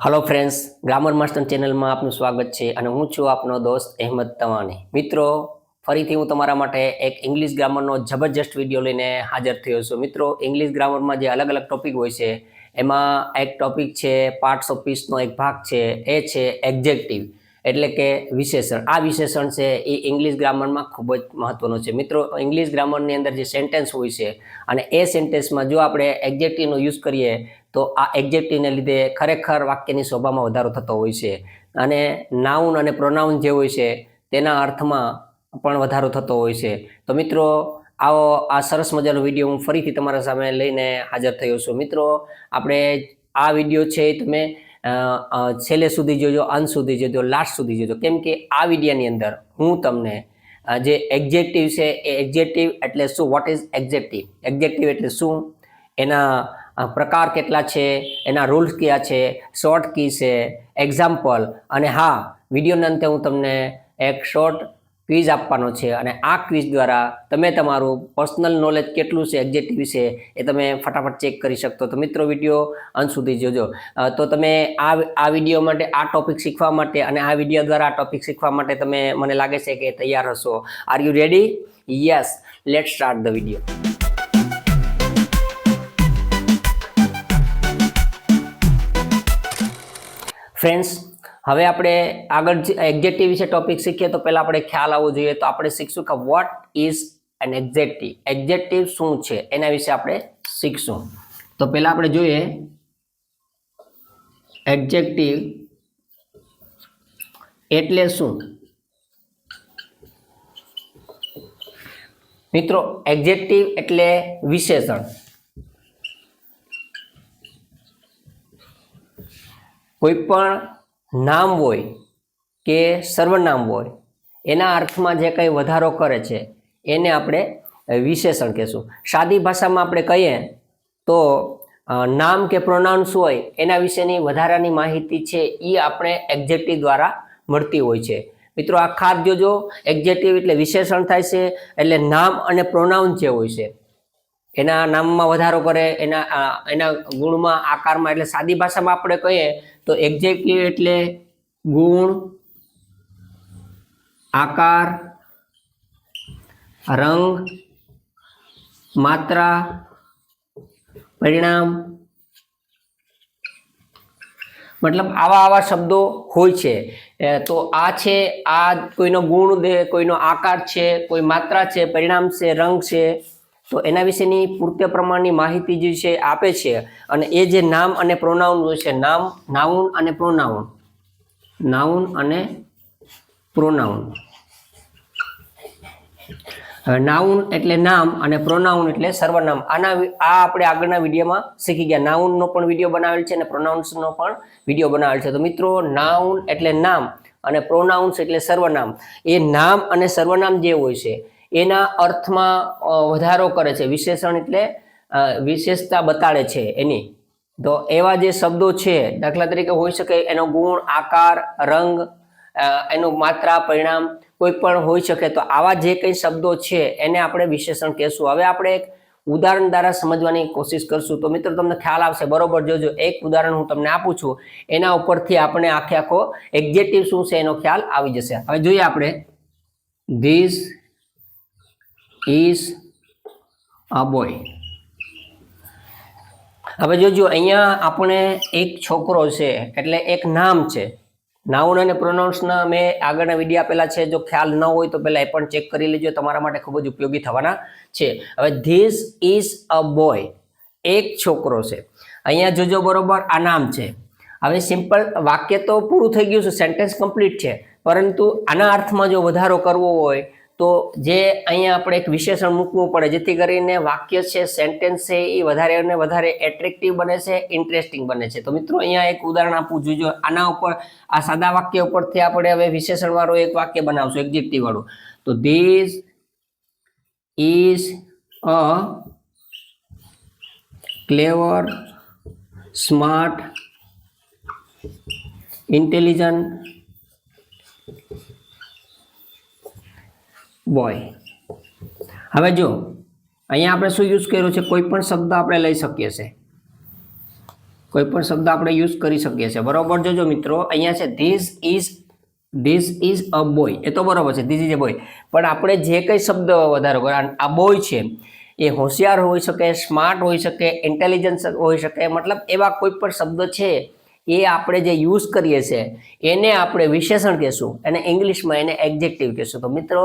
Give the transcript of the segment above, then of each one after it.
Hello friends, grammar master channel में आपનું સ્વાગત છે અને હું છું આપનો દોસ્ત અહેમદ તવાણી। મિત્રો, ફરીથી હું તમારા માટે એક ઇંગ્લિશ ગ્રામરનો જબરજસ્ત વિડિયો લઈને હાજર થયો છું। મિત્રો, ઇંગ્લિશ ગ્રામરમાં જે અલગ અલગ ટોપિક હોય છે એમાં એક ટોપિક છે પાર્ટ્સ ઓફ સ્પીચનો એક ભાગ છે, એ છે એડજેક્ટિવ એટલે કે વિશેષણ। આ વિશેષણ છે એ ઇંગ્લિશ ગ્રામરમાં ખૂબ જ મહત્વનો છે। મિત્રો, ઇંગ્લિશ ગ્રામરની અંદર જે સેન્ટેન્સ હોય છે અને એ સેન્ટેન્સમાં જો આપણે એડજેક્ટિવનો યુઝ કરીએ તો આ એડજેક્ટિવને લીધે ખરેખર વાક્યની શોભામાં વધારો થતો હોય છે અને નાઉન અને પ્રોનાઉન જે હોય છે તેના અર્થમાં પણ વધારો થતો હોય છે। તો મિત્રો, આવો આ સરસ મજાનો વિડીયો હું ફરીથી તમારા સામે લઈને હાજર થયો છું। મિત્રો, આપણે આ વિડીયો છે તમે છેલ્લે સુધી જોજો, અંત સુધી જોજો, લાસ્ટ સુધી જોજો, કેમ કે આ વિડીયોની અંદર હું તમને જે એડજેક્ટિવ છે એ એડજેક્ટિવ એટલે શું, વોટ ઇઝ એડજેક્ટિવ, એડજેક્ટિવ એટલે શું, એના પ્રકાર કેટલા છે, એના રૂલ્સ કયા છે, શોર્ટ કી છે, એક્ઝામ્પલ, અને હા, વિડીયોના અંતે હું તમને એક શોર્ટ ક્વિઝ આપવાનો છે અને આ ક્વિઝ દ્વારા તમે તમારું પર્સનલ નોલેજ કેટલું છે એડજેક્ટિવ વિશે એ તમે ફટાફટ ચેક કરી શકતો। તો મિત્રો, વિડીયો અંત સુધી જોજો। તો તમે આ વિડીયો માટે, આ ટોપિક શીખવા માટે અને આ વિડીયો દ્વારા આ ટોપિક શીખવા માટે તમે, મને લાગે છે કે તૈયાર હશો। Are you ready? Yes, let's start the video. Friends, હવે આપણે આગળ એડજેક્ટિવ વિશે ટોપિક શીખીએ તો પહેલા આપણે ખ્યાલ આવવો જોઈએ। તો આપણે શીખશું કે what is an adjective, adjective શું છે એના વિશે આપણે શીખશું। તો પહેલા આપણે જોઈએ એડજેક્ટિવ એટલે શું। મિત્રો, એડજેક્ટિવ એટલે વિશેષણ। કોઈ પણ નામ હોય કે સર્વનામ હોય એના અર્થમાં જે કંઈ વધારો કરે છે એને આપણે વિશેષણ કહેશું। સાદી ભાષામાં આપણે કહીએ તો નામ કે પ્રોનાઉન્સ હોય એના વિશેની વધારાની માહિતી છે એ આપણે એડજેક્ટિવ દ્વારા મળતી હોય છે। મિત્રો, આ ખાસ જોજો, એડજેક્ટિવ એટલે વિશેષણ થાય છે, એટલે નામ અને પ્રોનાઉન જે હોય છે એના નામમાં વધારો કરે, એના ગુણમાં, આકારમાં। એટલે સાદી ભાષામાં આપણે કહીએ તો એડજેક્ટિવ એટલે ગુણ, આકાર, રંગ, માત્રા, પરિણામ, મતલબ આવા શબ્દો હોય છે। તો આ છે, આ કોઈનો ગુણ દે, કોઈનો આકાર છે, કોઈ માત્રા છે, પરિણામ છે, રંગ છે, તો એના વિશેની પૂર્તિ પ્રમાણની માહિતી જે છે આપે છે। અને એ જે નામ અને પ્રોનાઉન હોય છે, નાઉન અને પ્રોનાઉન, નાઉન અને પ્રોનાઉન, નાઉન એટલે નામ અને પ્રોનાઉન એટલે સર્વનામ। આ આપણે આગળના વિડીયોમાં શીખી ગયા। નાઉનનો પણ વિડીયો બનાવેલ છે અને પ્રોનાઉન્સનો પણ વિડીયો બનાવેલ છે। તો મિત્રો, નાઉન એટલે નામ અને પ્રોનાઉન્સ એટલે સર્વનામ। એ નામ અને સર્વનામ જે હોય છે એના અર્થમાં વધારો કરે છે, વિશેષણ એટલે વિશેષતા બતાડે છે એની। તો એવા જે શબ્દો છે, દાખલા તરીકે હોઈ શકે એનો ગુણ, આકાર, રંગ, એનું માત્રા, પરિણામ કોઈ પણ હોઈ શકે। તો આવા જે કંઈ શબ્દો છે એને આપણે વિશેષણ કહેશું। હવે આપણે એક ઉદાહરણ દ્વારા સમજવાની કોશિશ કરશું। તો મિત્રો, તમને ખ્યાલ આવશે, બરોબર જોજો। એક ઉદાહરણ હું તમને આપું છું, એના ઉપરથી આપણે આખો એડજેક્ટિવ શું છે એનો ખ્યાલ આવી જશે। હવે જોઈએ આપણે, ધીસ ઇઝ અ બોય। હવે જોજો, અહીંયા આપણે એક છોકરો છે એટલે એક નામ છે। નાઉન અને પ્રોનાઉન્સના મેં આગળના વિડીયો આપેલા છે, જો ખ્યાલ ન હોય તો પહેલા એ પણ ચેક કરી લેજો, તમારા માટે ખૂબ જ ઉપયોગી થવાના છે। હવે ધીસ ઇઝ અ બોય, એક છોકરો છે। અહીંયા જોજો, બરોબર, આ નામ છે। હવે સિમ્પલ વાક્ય તો પૂરું થઈ ગયું છે, સેન્ટેન્સ કમ્પ્લીટ છે, પરંતુ આના અર્થમાં જો વધારો કરવો હોય તો જે અહીંયા આપણે એક વિશેષણ મૂકવું પડે, જેથી કરીને વાક્ય છે, સેન્ટેન્સ છે, એ વધારે ને વધારે એટ્રેક્ટિવ બને છે, ઇન્ટરેસ્ટિંગ બને છે। તો મિત્રો, અહીંયા એક ઉદાહરણ આપવું જોઈએ। આના ઉપર, આ સાદા વાક્ય ઉપરથી આપણે હવે વિશેષણ વાળું એક વાક્ય બનાવશું, એડજેક્ટિવ વાળું। તો this is a clever, smart, intelligent boy. હવે જો અહીંયા આપણે શું યુઝ કર્યો છે, કોઈ પણ શબ્દ આપણે લઈ શકીએ છીએ। કોઈ પણ શબ્દ આપણે યુઝ કરી શકીએ છીએ, બરોબર. જોજો મિત્રો, અહીંયા છે ધીસ ઇઝ અ બોય, એ તો બરોબર છે, ધીસ ઇઝ અ બોય. પણ આપણે જે કંઈ શબ્દ વધારો કરો, આ બોય છે એ હોશિયાર હોઈ શકે, સ્માર્ટ હોઈ શકે, ઇન્ટેલિજન્સ હોઈ શકે, મતલબ એવા કોઈ પણ શબ્દ છે એ આપણે જે યુઝ કરીએ છીએ એને આપણે વિશેષણ કહેશું, અને ઇંગ્લિશમાં એને એડજેક્ટિવ કહેશું. તો મિત્રો,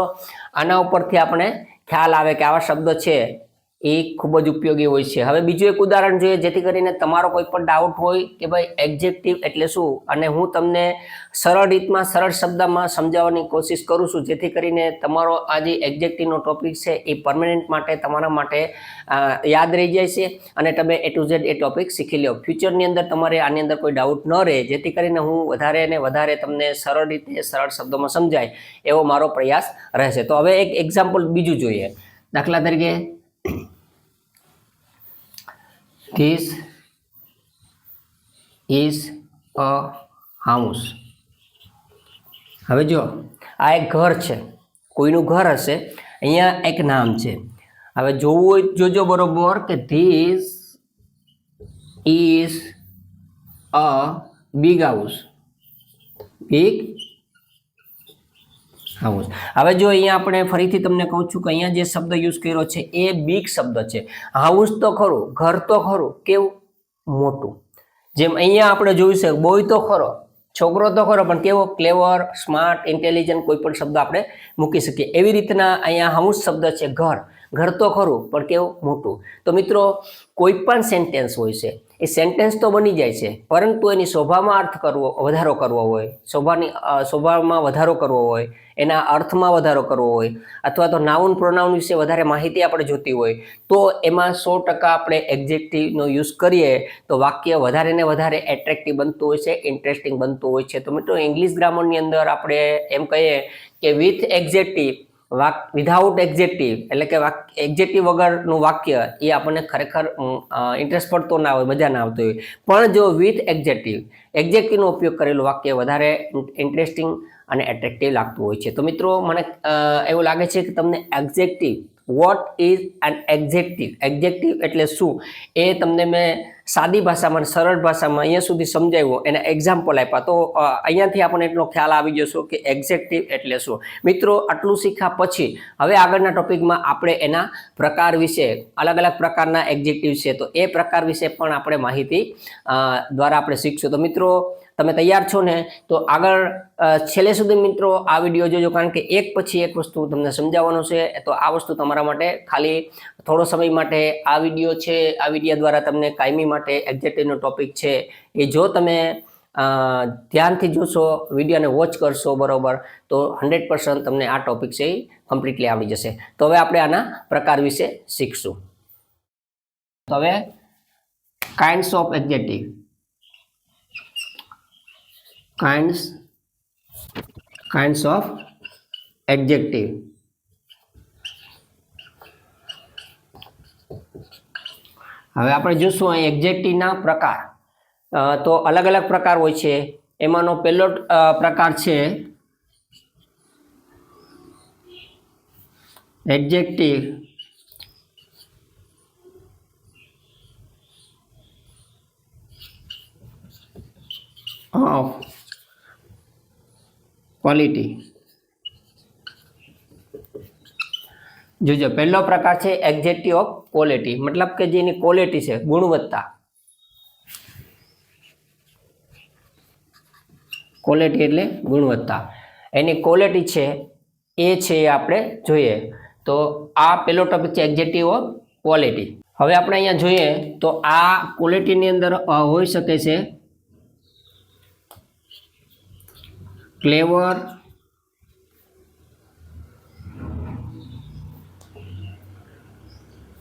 આના ઉપરથી આપણે ખ્યાલ આવે કે આવા શબ્દ છે એ ખૂબ જ ઉપયોગી હોય છે. હવે બીજું એક ઉદાહરણ જોઈએ જેથી કરીને તમારો કોઈ પણ ડાઉટ હોય કે ભાઈ એડજેક્ટિવ એટલે શું, અને હું તમને સરળ રીતમાં, સરળ શબ્દમાં સમજાવવાની કોશિશ કરું છું, જેથી કરીને તમારો આ જે એડજેક્ટિવનો ટોપિક છે એ પરમેનન્ટ માટે તમારા માટે યાદ રહી જાય છે, અને તમે A to Z A topic શીખી લો. ફ્યુચરની અંદર તમારે આની અંદર કોઈ ડાઉટ ન રહે, જેથી કરીને હું વધારે ને વધારે તમને સરળ રીતે, સરળ શબ્દોમાં સમજાય એવો મારો પ્રયાસ રહેશે. તો હવે એક એક્ઝામ્પલ બીજું જોઈએ. દાખલા તરીકે, This is a house. હવે જો આ એક ઘર છે, કોઈનું ઘર હશે, અહીંયા એક નામ છે. હવે જોવું હોય જોજો બરોબર કે This is a big house. big house. હવે જો અહીંયા આપણે ફરીથી તમને કહું છું કે અહીંયા જે શબ્દ યુઝ કર્યો છે એ બિગ શબ્દ છે. હાઉસ તો ખરું, ઘર તો ખરું, કેવું મોટું. જેમ અહીંયા આપણે જોયું છે બોય તો ખરો, છોકરો તો ખરો, પણ કેવો ક્લેવર, સ્માર્ટ, ઇન્ટેલિજન્ટ કોઈ પણ શબ્દ આપણે મૂકી શકીએ. એવી રીતના અહીંયા હાઉસ શબ્દ છે ઘર, ઘર તો ખરું પણ કેવું મોટું. તો મિત્રો, કોઈ પણ સેન્ટેન્સ હોય છે એ સેન્ટેન્સ તો બની જાય છે, પરંતુ એની શોભામાં અર્થ કરવો, વધારો કરવો હોય, શોભામાં વધારો કરવો હોય, એના અર્થમાં વધારો કરવો હોય, અથવા તો નાઉન પ્રોનાઉન વિશે વધારે માહિતી આપણે જોતી હોય, તો એમાં 100% આપણે એડજેક્ટિવનો યુઝ કરીએ તો વાક્ય વધારે ને વધારે એટ્રેક્ટિવ બનતું હોય છે, ઇન્ટરેસ્ટિંગ બનતું હોય છે. તો મિત્રો, ઇંગ્લિશ ગ્રામરની અંદર આપણે એમ કહીએ કે વિથ એડજેક્ટિવ, વિધાઉટ એડજેક્ટિવ, એટલે કે એડજેક્ટિવ વગરનું વાક્ય એ આપણને ખરેખર ઇન્ટરેસ્ટ પડતો ના હોય, મજા ના આવતી હોય. પણ જો વિથ એડજેક્ટિવનો ઉપયોગ કરેલું વાક્ય વધારે ઇન્ટરેસ્ટિંગ અને એટ્રેક્ટિવ લાગતું હોય છે. તો મિત્રો, મને એવું લાગે છે કે તમને adjective, what is an adjective, adjective એટલે શું, એ તમને મેં સાદી ભાષામાં, સરળ ભાષામાં અહીંયા સુધી સમજાવ્યું, એના એક્ઝામ્પલ આપ્યા. તો અહીંયાથી આપણને એટલો ખ્યાલ આવી જશો કે એડજેક્ટિવ એટલે શું. મિત્રો, આટલું શીખ્યા પછી હવે આગળના ટોપિકમાં આપણે એના પ્રકાર વિશે, અલગ અલગ પ્રકારના એડજેક્ટિવ છે, તો એ પ્રકાર વિશે પણ આપણે માહિતી દ્વારા આપણે શીખશું. તો મિત્રો, તમે તૈયાર છો ને? તો આગળ છેલ્લે સુધી મિત્રો આ વિડીયો જોજો, કારણ કે એક પછી એક વસ્તુ તમને સમજાવવાનું છે. તો આ વસ્તુ તમારા માટે ખાલી થોડો સમય માટે આ વિડીયો છે, આ વિડીયો દ્વારા તમને કાયમી માટે એડજેક્ટિવનો ટોપિક છે એ જો તમે ધ્યાનથી જોશો, વિડીયોને વોચ કરશો બરોબર, તો 100% તમને આ ટોપિક છે એ કમ્પ્લીટલી આવડી જશે. તો હવે આપણે આના પ્રકાર વિશે શીખશું. તો હવે kinds of adjective, kinds of adjective. હવે આપણે જોશું અહીં એડજેક્ટિવના પ્રકાર. તો અલગ અલગ પ્રકાર હોય છે. એમાંનો પહેલો પ્રકાર છે એડજેક્ટિવ ઓફ ક્વોલિટી. જોજો, પહેલો પ્રકાર છે એડજેક્ટિવ ઓફ ક્વોલિટી, મતલબ કે જેની ક્વોલિટી છે, ગુણવત્તા. ક્વોલિટી એટલે ગુણવત્તા, એની ક્વોલિટી છે એ છે આપણે જોઈએ. તો આ પહેલો ટોપિક છે એડજેક્ટિવ ઓફ ક્વોલિટી. હવે આપણે અહીંયા જોઈએ તો આ ક્વોલિટીની અંદર હોઈ શકે છે ક્લેવર,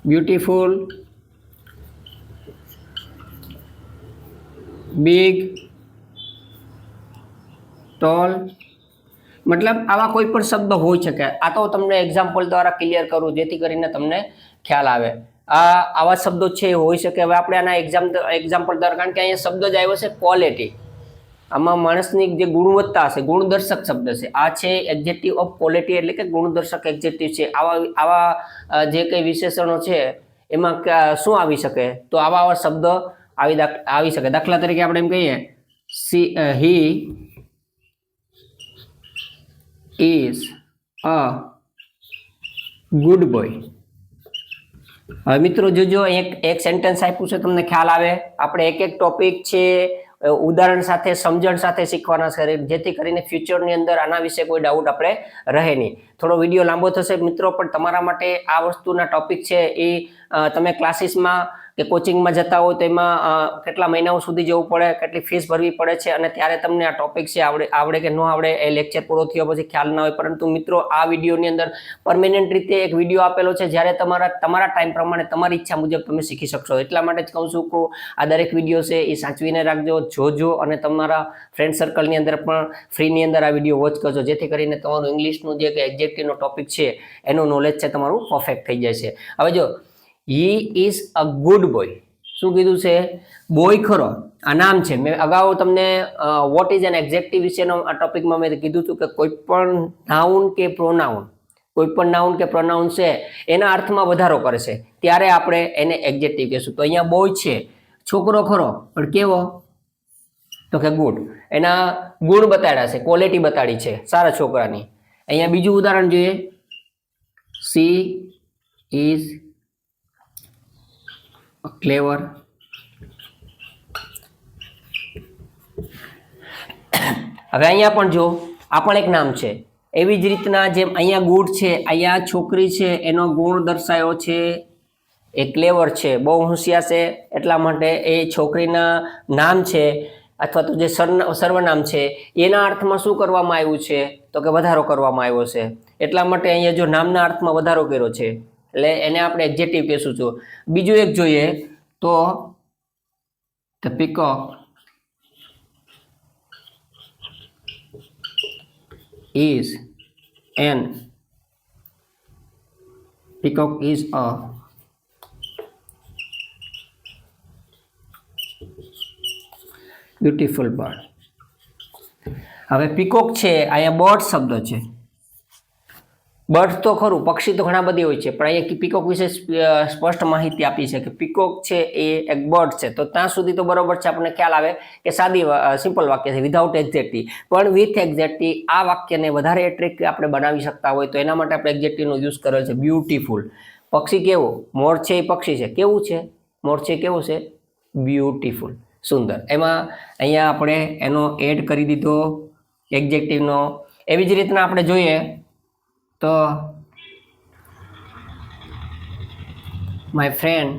બ્યુટીફુલ, બિગ, ટોલ, મતલબ આવા કોઈ પણ શબ્દ હોઈ શકે. આ તો તમને એક્ઝામ્પલ દ્વારા ક્લિયર કરું જેથી કરીને તમને ખ્યાલ આવે. આવા શબ્દો છે હોઈ શકે. હવે આપણે આના એક્ઝામ્પલ દ્વારા, કારણ કે અહીંયા શબ્દ જ આવ્યો છે ક્વોલિટી, આમાં માણસની જે ગુણવત્તા છે, ગુણદર્શક શબ્દ છે. આ છે એડજેક્ટિવ ઓફ ક્વોલિટી, એટલે કે ગુણદર્શક એડજેક્ટિવ છે. આવા જે કંઈ વિશેષણો છે એમાં શું આવી શકે, તો આવા શબ્દ આવી શકે. દાખલા તરીકે આપણે એમ કહીએ he is a good boy. હવે મિત્રો જોજો એક સેન્ટેન્સ આપ્યું છે, તમને ખ્યાલ આવે. આપણે એક ટોપિક છે ઉદાહરણ સાથે સમજણ સાથે શીખવાના છે, જેથી કરીને ફ્યુચરની અંદર આના વિશે કોઈ ડાઉટ આપણે રહે નહીં. થોડો વિડીયો લાંબો થશે મિત્રો, પણ તમારા માટે આ વસ્તુના ટોપિક છે એ તમે ક્લાસીસમાં કે કોચિંગમાં જતા હોય તો એમાં કેટલા મહિનાઓ સુધી જવું પડે, કેટલી ફીસ ભરવી પડે છે, અને ત્યારે તમને આ ટોપિક છે આવડે કે ન આવડે એ લેક્ચર પૂરો થયો પછી ખ્યાલ ના હોય. પરંતુ મિત્રો આ વિડીયોની અંદર પરમેનન્ટ રીતે એક વિડીયો આપેલો છે, જ્યારે તમારા ટાઈમ પ્રમાણે તમારી ઈચ્છા મુજબ તમે શીખી શકશો. એટલા માટે જ કહું છું કે આ દરેક વિડીયો છે એ સાચવીને રાખજો, જોજો, અને તમારા ફ્રેન્ડ સર્કલની અંદર પણ ફ્રીની અંદર આ વિડીયો વોચ કરજો, જેથી કરીને તમારું ઇંગ્લિશનું જે એક્ઝેક્ટિવનો ટોપિક છે એનું નોલેજ છે તમારું પરફેક્ટ થઈ જાય છે. હવે જો he is a good boy, શું કીધું છે? બોય ખરો, આ નામ છે. મેં અગાઉ તમને વોટ ઇઝ એન એક્ઝેક્ટિવ વિશેનો આ ટોપિકમાં મેં કીધું હતું કે કોઈ પણ નાઉન કે પ્રોનાઉન છે એના અર્થમાં વધારો કરે છે ત્યારે આપણે એને એક્ઝેક્ટિવ કહીશું. તો અહીંયા બોય છે, છોકરો ખરો, પણ કેવો? તો કે ગુડ. એના ગુણ બતાડ્યા છે, ક્વોલિટી બતાડી છે સારા છોકરાની. અહીંયા બીજું ઉદાહરણ જોઈએ, she is clever. હવે અહીંયા પણ જો આ પણ એક નામ છે. એવી જ રીતના જેમ અહીંયા ગુડ છે, અહીંયા છોકરી છે એનો ગુણ દર્શાયો છે, એ ક્લેવર છે, બહુ હોશિયાર છે, એટલા માટે એ છોકરીના નામ છે અથવા તો જે સર્વનામ છે એના અર્થમાં શું કરવામાં આવ્યું છે? તો કે વધારો કરવામાં આવ્યો છે. એટલા માટે અહીંયા જો નામના અર્થમાં વધારો કર્યો છે એટલે એને આપણે એક્ઝેક્ટિવ કહીશું છું. બીજું એક જોઈએ તો the peacock is a beautiful bird. હવે પીકોક છે, અહીંયા બર્ડ શબ્દ છે. બર્ડ તો ખરું, પક્ષી તો ઘણા બધી હોય છે, પણ અહીંયા પીકોક વિશે સ્પષ્ટ માહિતી આપી છે કે પીકોક છે એ એક બર્ડ છે. તો ત્યાં સુધી તો બરોબર છે, આપણને ખ્યાલ આવે કે સિમ્પલ વાક્ય છે વિધાઉટ એક્ઝેક્ટિવ. પણ વિથ એક્ઝેક્ટિવ આ વાક્યને વધારે એટ્રેક્ટિવ આપણે બનાવી શકતા હોય તો એના માટે આપણે એક્ઝેક્ટિવનો યુઝ કરેલ છે. બ્યુટીફુલ, પક્ષી કેવું? મોર છે એ પક્ષી છે, કેવું છે? મોર છે કેવું છે? બ્યુટીફુલ, સુંદર. એમાં અહીંયા આપણે એનો એડ કરી દીધો એક્ઝેક્ટિવનો. એવી જ રીતના આપણે જોઈએ તો my friend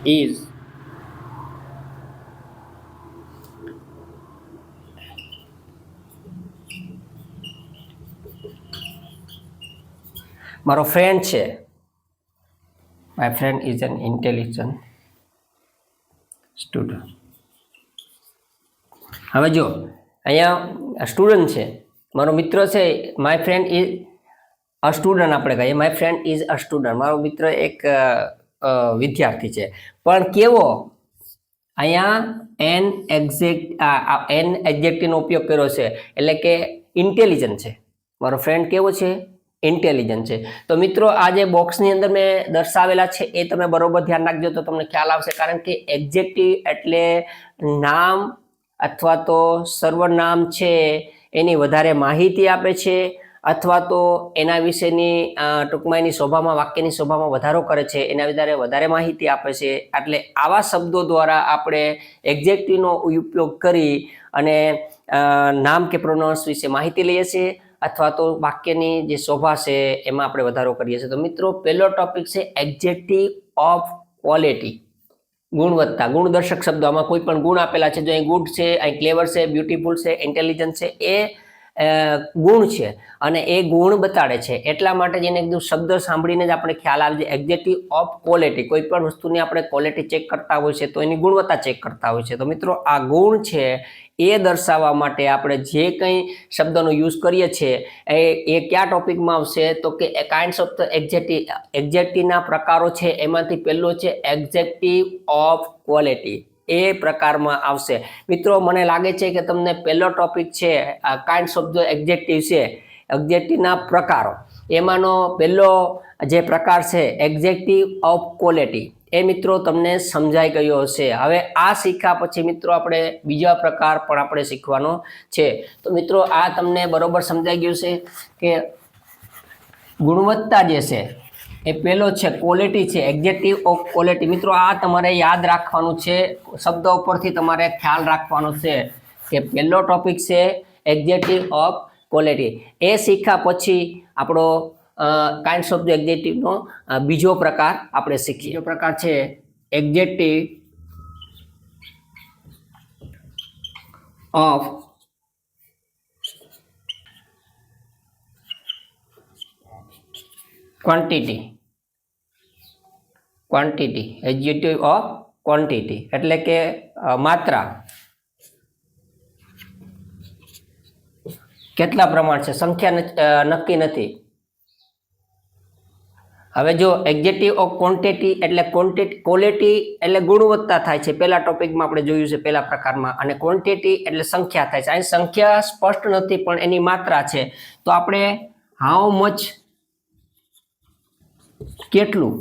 is મારો ફ્રેન્ડ છે, my friend is an intelligent student. હવે જો અહીંયા સ્ટુડન્ટ છે, મારો મિત્ર છે, my friend is a student આપણે કહીએ, my friend is a student, મારો મિત્ર એક વિદ્યાર્થી છે. પણ કેવો? અહીંયા એન એક્ઝેક્ટિવનો ઉપયોગ કર્યો છે, એટલે કે ઇન્ટેલિજન્ટ છે. મારો ફ્રેન્ડ કેવો છે? ઇન્ટેલિજન્ટ છે. તો મિત્રો આ જે બોક્સની અંદર મેં દર્શાવેલા છે એ તમે બરોબર ધ્યાન રાખજો તો તમને ખ્યાલ આવશે. કારણ કે એક્ઝેક્ટિવ એટલે નામ અથવા તો સર્વનામ છે એની વધારે માહિતી આપે છે, અથવા તો એના વિશેની ટૂંકમાં એની શોભામાં, વાક્યની શોભામાં વધારો કરે છે, એના વધારે માહિતી આપે છે. એટલે આવા શબ્દો દ્વારા આપણે એક્ઝેક્ટિવનો ઉપયોગ કરી અને નામ કે પ્રોનાઉન્સ વિશે માહિતી લઈએ છીએ, અથવા તો વાક્યની જે શોભા છે એમાં આપણે વધારો કરીએ છીએ. તો મિત્રો પહેલો ટોપિક છે એક્ઝેક્ટિવ ઓફ ક્વોલિટી, ગુણવત્તા, ગુણદર્શક શબ્દો. આમાં કોઈ પણ ગુણ આપેલા છે, જો અહીં ગુડ છે, અહીં ક્લેવર છે, બ્યુટીફુલ છે, ઇન્ટેલિજન્ટ છે, એ ગુણ છે અને એ ગુણ બતાડે છે. એટલા માટે જ એને એકદમ શબ્દ સાંભળીને જ આપણે ખ્યાલ આવે છે એક્ઝેક્ટિવ ઓફ ક્વોલિટી. કોઈ પણ વસ્તુની આપણે ક્વોલિટી ચેક કરતા હોય છે તો એની ગુણવત્તા ચેક કરતા હોય છે. તો મિત્રો આ ગુણ છે એ દર્શાવવા માટે આપણે જે કંઈ શબ્દનો યુઝ કરીએ છીએ એ કયા ટોપિકમાં આવશે? તો કે કાઇન્ડ્સ ઓફ ધ એક્ઝેક્ટિવના પ્રકારો છે, એમાંથી પહેલો છે એક્ઝેક્ટિવ ઓફ ક્વોલિટી. એ પ્રકારમાં આવશે. મિત્રો મને લાગે છે કે તમને પહેલો ટોપિક છે કાઇન્ડ્સ ઓફ ધ એક્ઝેક્ટિવ છે, એક્ઝેક્ટિવના પ્રકારો, એમાંનો પહેલો જે પ્રકાર છે એક્ઝેક્ટિવ ઓફ ક્વોલિટી, એ મિત્રો તમને સમજાઈ ગયો હશે. હવે આ શીખ્યા પછી મિત્રો આપણે બીજા પ્રકાર પણ આપણે શીખવાનો છે. તો મિત્રો આ તમને બરોબર સમજાઈ ગયું છે કે ગુણવત્તા જે છે એ પહેલો છે ક્વોલિટી છે, એક્ઝેક્ટિવ ઓફ ક્વોલિટી. મિત્રો આ તમારે યાદ રાખવાનું છે, શબ્દો ઉપરથી તમારે ખ્યાલ રાખવાનો છે કે પહેલો ટોપિક છે એક્ઝેક્ટિવ ઓફ ક્વોલિટી. એ શીખ્યા પછી આપણો કાઇન્ડ્સ ઓફ ધ એક્ઝેક્ટિવનો બીજો પ્રકાર આપણે શીખીએ. બીજો પ્રકાર છે executive of quantity. Executive of quantity એટલે કે માત્રા, કેટલા પ્રમાણ છે, સંખ્યા નક્કી નથી. હવે જો એક્ઝેક્ટિવ ઓફ ક્વોન્ટિટી એટલે ક્વોલિટી એટલે ગુણવત્તા થાય છે, પહેલા ટોપિકમાં આપણે જોયું છે પહેલા પ્રકારમાં, અને ક્વોન્ટિટી એટલે સંખ્યા થાય છે. અહીં સંખ્યા સ્પષ્ટ નથી પણ એની માત્રા છે. તો આપણે હાઉ મચ, કેટલું,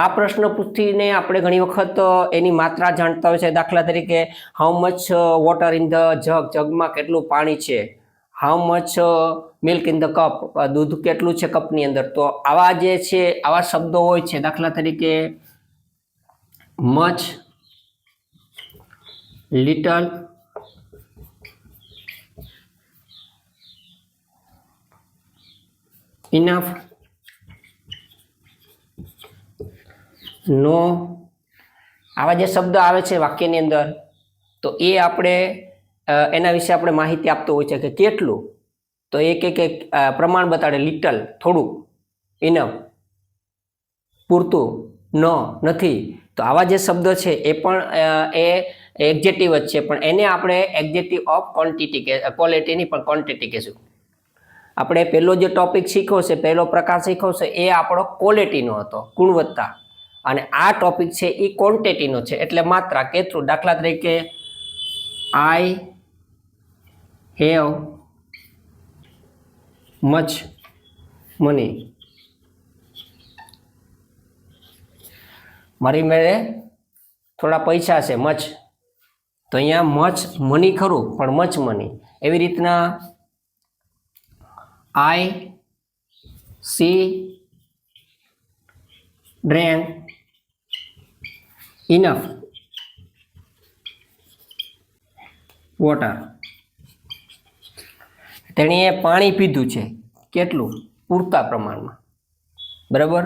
આ પ્રશ્ન પૂછીને આપણે ઘણી વખત એની માત્રા જાણતા હોય છે. દાખલા તરીકે how much water in the jug, જગમાં કેટલું પાણી છે. How much milk in the cup, દૂધ કેટલું છે કપની અંદર. તો આવા જે છે આવા શબ્દો હોય છે. દાખલા તરીકે મચ, લિટલ, ઇનફ, નો, આવા જે શબ્દ આવે છે વાક્યની અંદર, તો એ આપણે એના વિશે આપણે માહિતી આપતો હોય છે કે કેટલું. તો એક પ્રમાણ બતાડે, લિટલ થોડું, ઇનફ પૂરતું, નો નથી. તો આવા જે શબ્દ છે એ પણ એ એક્ઝેક્ટિવ જ છે, પણ એને આપણે એક્ઝેક્ટિવ ઓફ ક્વોલિટીની પણ ક્વોન્ટિટી કહીશું. આપણે પહેલો જે ટોપિક શીખ્યો છે, પહેલો પ્રકાર શીખ્યો છે એ આપણો ક્વોલિટીનો હતો, ગુણવત્તા. અને આ ટોપિક છે એ ક્વોન્ટિટીનો છે એટલે માત્રા, કેટલું. દાખલા તરીકે આઈ હેવ મચ મની, મારી મેળે થોડા પૈસા છે, મચ. તો અહીંયા મચ મની ખરું પણ મચ મની. એવી રીતના I see drank enough water, તેણીએ પાણી પીધું છે, કેટલું, પૂરતા પ્રમાણમાં. બરાબર.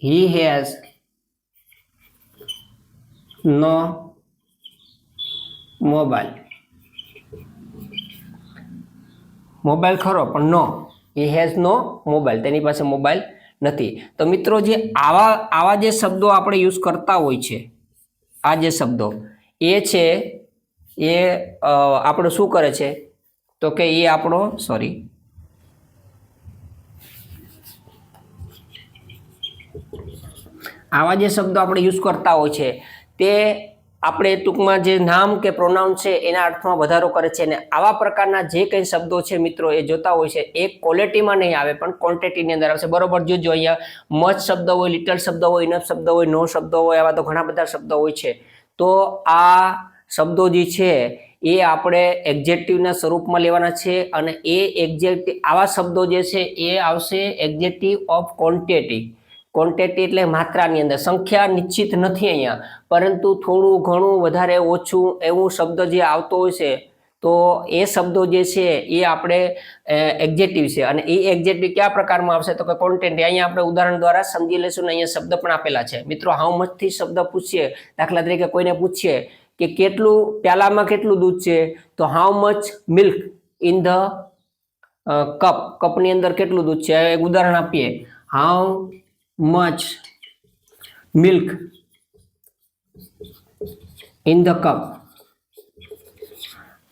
He has no mobile, mobile ખરો પણ નો, હી હેઝ નો મોબાઈલ, તેની પાસે મોબાઈલ નથી. તો મિત્રો જે આવા જે શબ્દો આપણે યુઝ કરતા હોય છે, આ જે શબ્દો એ છે એ આપણો શું કરે છે તો કે એ આપણો આવા જે શબ્દો આપણે યુઝ કરતા હોય છે તે આપણે ટૂંકમાં જે નામ કે પ્રોનાઉન છે એના અર્થમાં વધારો કરે છે. અને આવા પ્રકારના જે કંઈ શબ્દો છે મિત્રો એ જોતા હોય છે એ ક્વોલિટીમાં નહીં આવે પણ ક્વોન્ટિટીની અંદર આવશે. બરોબર. જોજો અહીંયા મચ શબ્દ હોય, લિટલ શબ્દ હોય, ઇનફ શબ્દ હોય, નો શબ્દ હોય, આવા તો ઘણા બધા શબ્દો હોય છે. તો આ શબ્દો જે છે એ આપણે એક્ઝેક્ટિવના સ્વરૂપમાં લેવાના છે અને એ એક્ઝેક્ટિવ આવા શબ્દો જે છે એ આવશે એક્ઝેક્ટિવ ઓફ ક્વોન્ટિટી. ક્વોન્ટિટી એટલે માત્રાની અંદર, સંખ્યા નિશ્ચિત નથી અહીંયા, પરંતુ થોડું ઘણું વધારે ઓછું એવું શબ્દ જે આવતો હોય છે તો એ શબ્દો જે છે એ આપણે એક્ઝેક્ટિવ છે. અને એ એક્ઝેક્ટિવ કયા પ્રકારમાં આવશે તો કે ક્વોન્ટિટી. અહીંયા આપણે ઉદાહરણ દ્વારા સમજી લઈશું ને અહીંયા શબ્દ પણ આપેલા છે. મિત્રો હાઉ મચથી શબ્દ પૂછીએ, દાખલા તરીકે કોઈને પૂછીએ કે કેટલું પ્યાલામાં કેટલું દૂધ છે તો how much milk in the cup, કપની અંદર કેટલું દૂધ છે. એક ઉદાહરણ આપીએ, how much milk in the cup.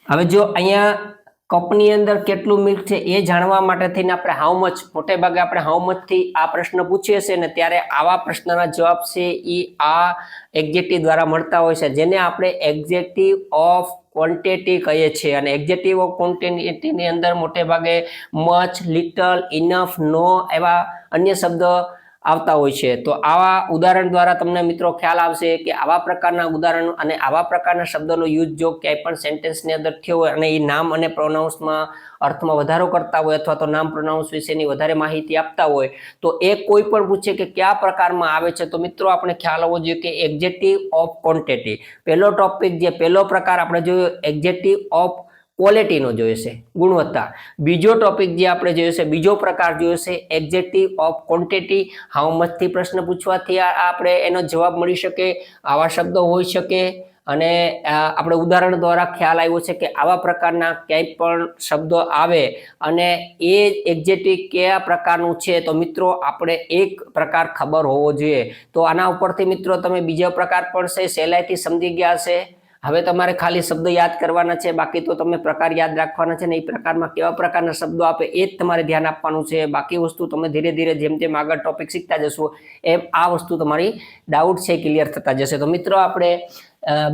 હવે જો અહીંયા કપની અંદર કેટલું મિલ્ક છે એ જાણવા માટે થઈને આપણે હાઉ મચ, મોટે ભાગે આપણે હાઉ મચથી આ પ્રશ્ન પૂછીએ છીએ ને ત્યારે આવા પ્રશ્નના જવાબ છે એ આ એક્ઝેક્ટિવ દ્વારા મળતા હોય છે, જેને આપણે એક્ઝેક્ટિવ ઓફ ક્વોન્ટિટી કહીએ છીએ અને એડજેક્ટિવ ઓફ ક્વોન્ટિટીની અંદર મોટે ભાગે મચ, લિટલ, ઇનફ, નો એવા અન્ય શબ્દ આવતા હોય છે. તો આવા ઉદાહરણ દ્વારા તમને મિત્રો ખ્યાલ આવશે કે આવા પ્રકારના ઉદાહરણ અને આવા પ્રકારના શબ્દોનો યુઝ જો ક્યાંય પણ સેન્ટેન્સની અંદર થયો હોય અને એ નામ અને પ્રોનાઉન્સમાં અર્થમાં વધારો કરતા હોય અથવા તો નામ પ્રોનાઉન્સ વિશેની વધારે માહિતી આપતા હોય તો એ કોઈ પણ પૂછે કે કયા પ્રકારમાં આવે છે તો મિત્રો આપણે ખ્યાલ હોવો જોઈએ કે એડજેક્ટિવ ઓફ ક્વોન્ટિટી. પહેલો ટોપિક જે પહેલો પ્રકાર આપણે જોયો એડજેક્ટિવ ઓફ ક્વોલિટીનો જોયો છે, ગુણવત્તા. બીજો ટોપિક જે આપણે જોયો છે, બીજો પ્રકાર જોયો છે adjective of quantity. How much થી પ્રશ્ન પૂછવાથી આપણે એનો જવાબ મળી શકે, આવા શબ્દો હોઈ શકે અને આપણે ઉદાહરણ દ્વારા ખ્યાલ આવ્યો છે કે આવા પ્રકારના ક્યાંય પણ શબ્દો આવે અને એ એડજેક્ટિવ કયા પ્રકારનું છે તો મિત્રો આપણે એક પ્રકાર ખબર હોવો જોઈએ. તો આના ઉપરથી મિત્રો તમે બીજો પ્રકાર પણ છે સહેલાઈથી સમજી ગયા હશે. હવે તમારે ખાલી શબ્દ યાદ કરવાના છે, બાકી તો તમે પ્રકાર યાદ રાખવાના છે ને એ પ્રકારમાં કેવા પ્રકારના શબ્દો આપે એ જ તમારે ધ્યાન આપવાનું છે. બાકી વસ્તુ તમે ધીરે ધીરે જેમ જેમ આગળ ટોપિક શીખતા જશો એમ આ વસ્તુ તમારી ડાઉટ છે ક્લિયર થતા જશે. તો મિત્રો આપણે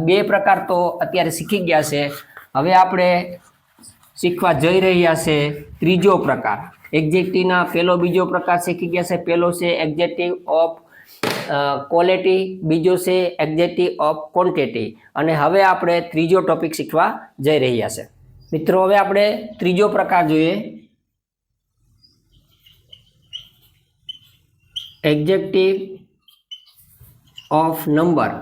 બે પ્રકાર તો અત્યારે શીખી ગયા છે. હવે આપણે શીખવા જઈ રહ્યા છે ત્રીજો પ્રકાર. એડજેક્ટિવના પહેલો બીજો પ્રકાર શીખી ગયા છે. પહેલો છે એડજેક્ટિવ ઓફ ક્વોલિટી, બીજો છે એડજેક્ટિવ ઓફ ક્વોન્ટિટી અને હવે આપણે ત્રીજો ટોપિક શીખવા જઈ રહ્યા છે. મિત્રો હવે આપણે ત્રીજો પ્રકાર જોઈએ એડજેક્ટિવ ઓફ નંબર.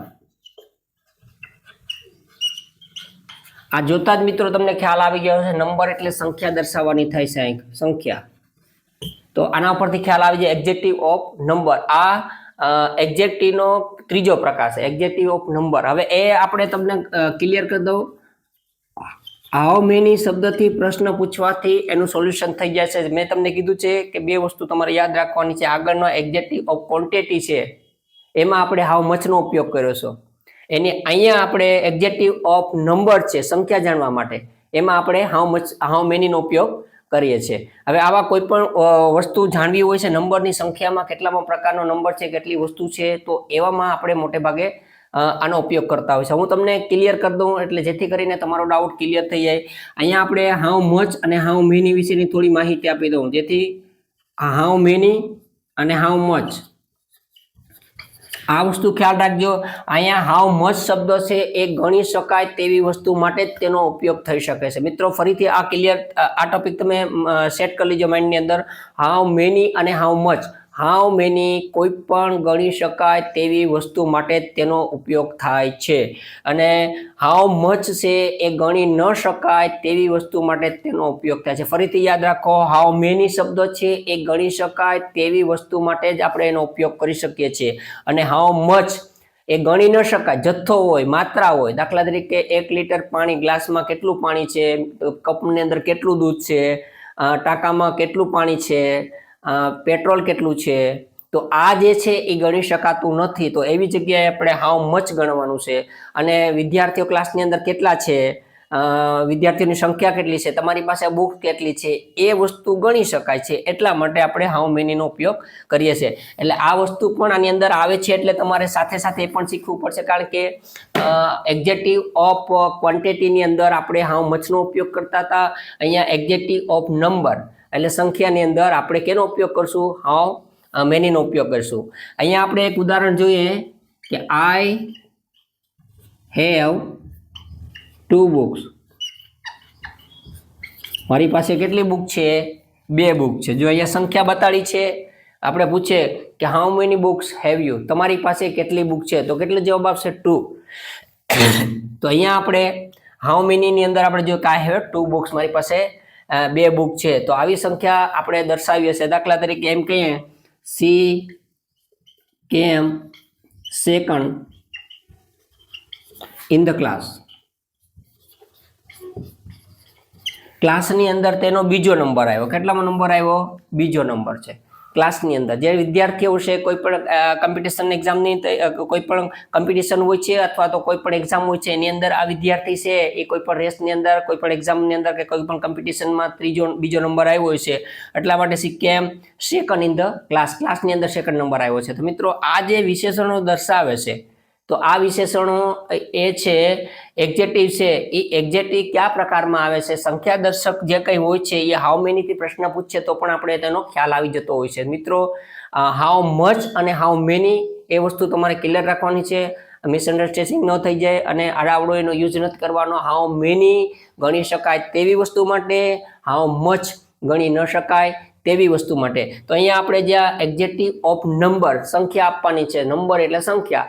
આ જોતા જ મિત્રો તમને ખ્યાલ આવી ગયો છે નંબર એટલે સંખ્યા દર્શાવવાની થાય છે, સંખ્યા. તો આના પરથી ખ્યાલ આવી જાય એડજેક્ટિવ ઓફ નંબર. આ એડજેક્ટિવનો ત્રીજો પ્રકાર છે એડજેક્ટિવ ઓફ નંબર. હવે એ આપણે તમને ક્લિયર કરી દઉં. હાઉ મેની શબ્દથી પ્રશ્ન પૂછવાથી એનું સોલ્યુશન થઈ જાય છે. મેં તમને કીધું છે કે બે વસ્તુ તમારે યાદ રાખવાની છે. આગળનો એડજેક્ટિવ ઓફ ક્વોન્ટિટી છે એમાં આપણે હાઉ મચનો ઉપયોગ કર્યો છે. એની અહીંયા આપણે એડજેક્ટિવ ઓફ નંબર છે સંખ્યા જાણવા માટે, એમાં આપણે હાઉ મેનીનો ઉપયોગ કરીએ છીએ. હવે આવા કોઈ પણ વસ્તુ જાણવી હોય છે નંબરની સંખ્યામાં કેટલામાં પ્રકારનો નંબર છે, કેટલી વસ્તુ છે, તો એવામાં આપણે મોટે ભાગે આનો ઉપયોગ કરતા હોય છે. હું તમને ક્લિયર કરી દઉં એટલે જેથી કરીને તમારો ડાઉટ ક્લિયર થઈ જાય. અહીંયા આપણે હાઉ મચ અને હાઉ મેની વિશેની થોડી માહિતી આપી દઉં જેથી હાઉ મેની અને હાઉ મચ આ વસ્તુ ખ્યાલ રાખજો. અહીંયા હાઉ મચ શબ્દ છે એ ગણી શકાય તેવી વસ્તુ માટે જ તેનો ઉપયોગ થઈ શકે છે. મિત્રો ફરીથી આ ક્લિયર આ ટોપિક તમે સેટ કરી લેજો માઇન્ડની અંદર. હાઉ મેની અને હાઉ મચ. હાઉ મેની કોઈ પણ ગણી શકાય તેવી વસ્તુ માટે જ તેનો ઉપયોગ થાય છે અને હાઉ મચ છે એ ગણી ન શકાય તેવી વસ્તુ માટે જ તેનો ઉપયોગ થાય છે. ફરીથી યાદ રાખો હાઉ મેની શબ્દ છે એ ગણી શકાય તેવી વસ્તુ માટે જ આપણે એનો ઉપયોગ કરી શકીએ છીએ અને હાઉ મચ એ ગણી ન શકાય, જથ્થો હોય, માત્રા હોય. દાખલા તરીકે 1 લીટર પાણી, ગ્લાસમાં કેટલું પાણી છે, કપની અંદર કેટલું દૂધ છે, ટાંકામાં કેટલું પાણી છે, પેટ્રોલ કેટલું છે, તો આ જે છે એ ગણી શકાતું નથી. તો એવી જગ્યાએ આપણે હાઉ મચ ગણવાનું છે. અને વિદ્યાર્થીઓ ક્લાસની અંદર કેટલા છે, વિદ્યાર્થીઓની સંખ્યા કેટલી છે, તમારી પાસે બુક કેટલી છે, એ વસ્તુ ગણી શકાય છે. એટલા માટે આપણે હાઉ મેનીનો ઉપયોગ કરીએ છીએ. એટલે આ વસ્તુ પણ આની અંદર આવે છે એટલે તમારે સાથે સાથે એ પણ શીખવું પડશે. કારણ કે એડજેક્ટિવ ઓફ ક્વોન્ટિટીની અંદર આપણે હાઉ મચનો ઉપયોગ કરતા હતા. અહીંયા એડજેક્ટિવ ઓફ નંબર એટલે સંખ્યાની અંદર આપણે કેનો ઉપયોગ કરશું, હાઉ મેનીનો ઉપયોગ કરશું. અહીંયા આપણે એક ઉદાહરણ જોઈએ કે આઈ હેવ 2 books. મારી પાસે કેટલી બુક છે, 2 બુક છે. જો અહીંયા સંખ્યા બતાડી છે, આપણે પૂછે કે how many books have you, તમારી પાસે કેટલી બુક છે, તો કેટલો જવાબ આવશે 2. તો અહીંયા આપણે હાઉ મેનીની અંદર આપણે જો કે આઈ હેવ 2 books, મારી પાસે 2 બુક છે. તો આવી સંખ્યા આપણે દર્શાવીએ છીએ. દાખલા તરીકે એમ કહીએ સી કેમ સેકન્ડ ઇન ધ ક્લાસ. ક્લાસની અંદર તેનો બીજો નંબર આવ્યો. કેટલામાં નંબર આવ્યો, બીજો નંબર છે ક્લાસની અંદર. જે વિદ્યાર્થીઓ છે કોઈ પણ કોમ્પિટિશન એક્ઝામની કોઈ પણ કોમ્પિટિશન હોય છે અથવા તો કોઈ પણ એક્ઝામ હોય છે એની અંદર આ વિદ્યાર્થી છે એ કોઈ પણ રેસની અંદર, કોઈ પણ એક્ઝામની અંદર કે કોઈ પણ કોમ્પિટિશનમાં બીજો નંબર આવ્યો હોય છે. એટલા માટે સી કેમ સેકન્ડ ઇન ધ ક્લાસની અંદર સેકન્ડ નંબર આવ્યો છે. તો મિત્રો આ જે વિશેષણો દર્શાવે છે તો આ વિશેષણો એ છે એક્ઝેક્ટિવ છે એ એક્ઝેક્ટિવ કયા પ્રકારમાં આવે છે સંખ્યા દર્શક જે કંઈ હોય છે એ હાઉ મેની થી પ્રશ્ન પૂછે તો પણ આપણે તેનો ખ્યાલ આવી જતો હોય છે મિત્રો હાઉ મચ અને હાઉ મેની એ વસ્તુ તમારે ક્લિયર રાખવાની છે મિસઅન્ડરસ્ટેન્ડિંગ ન થઈ જાય અને આડાવડો એનો યુઝ નથી કરવાનો હાઉ મેની ગણી શકાય તેવી વસ્તુ માટે હાઉ મચ ગણી ન શકાય તેવી વસ્તુ માટે તો અહીંયા આપણે જ્યાં એક્ઝેક્ટિવ ઓફ નંબર સંખ્યા આપવાની છે નંબર એટલે સંખ્યા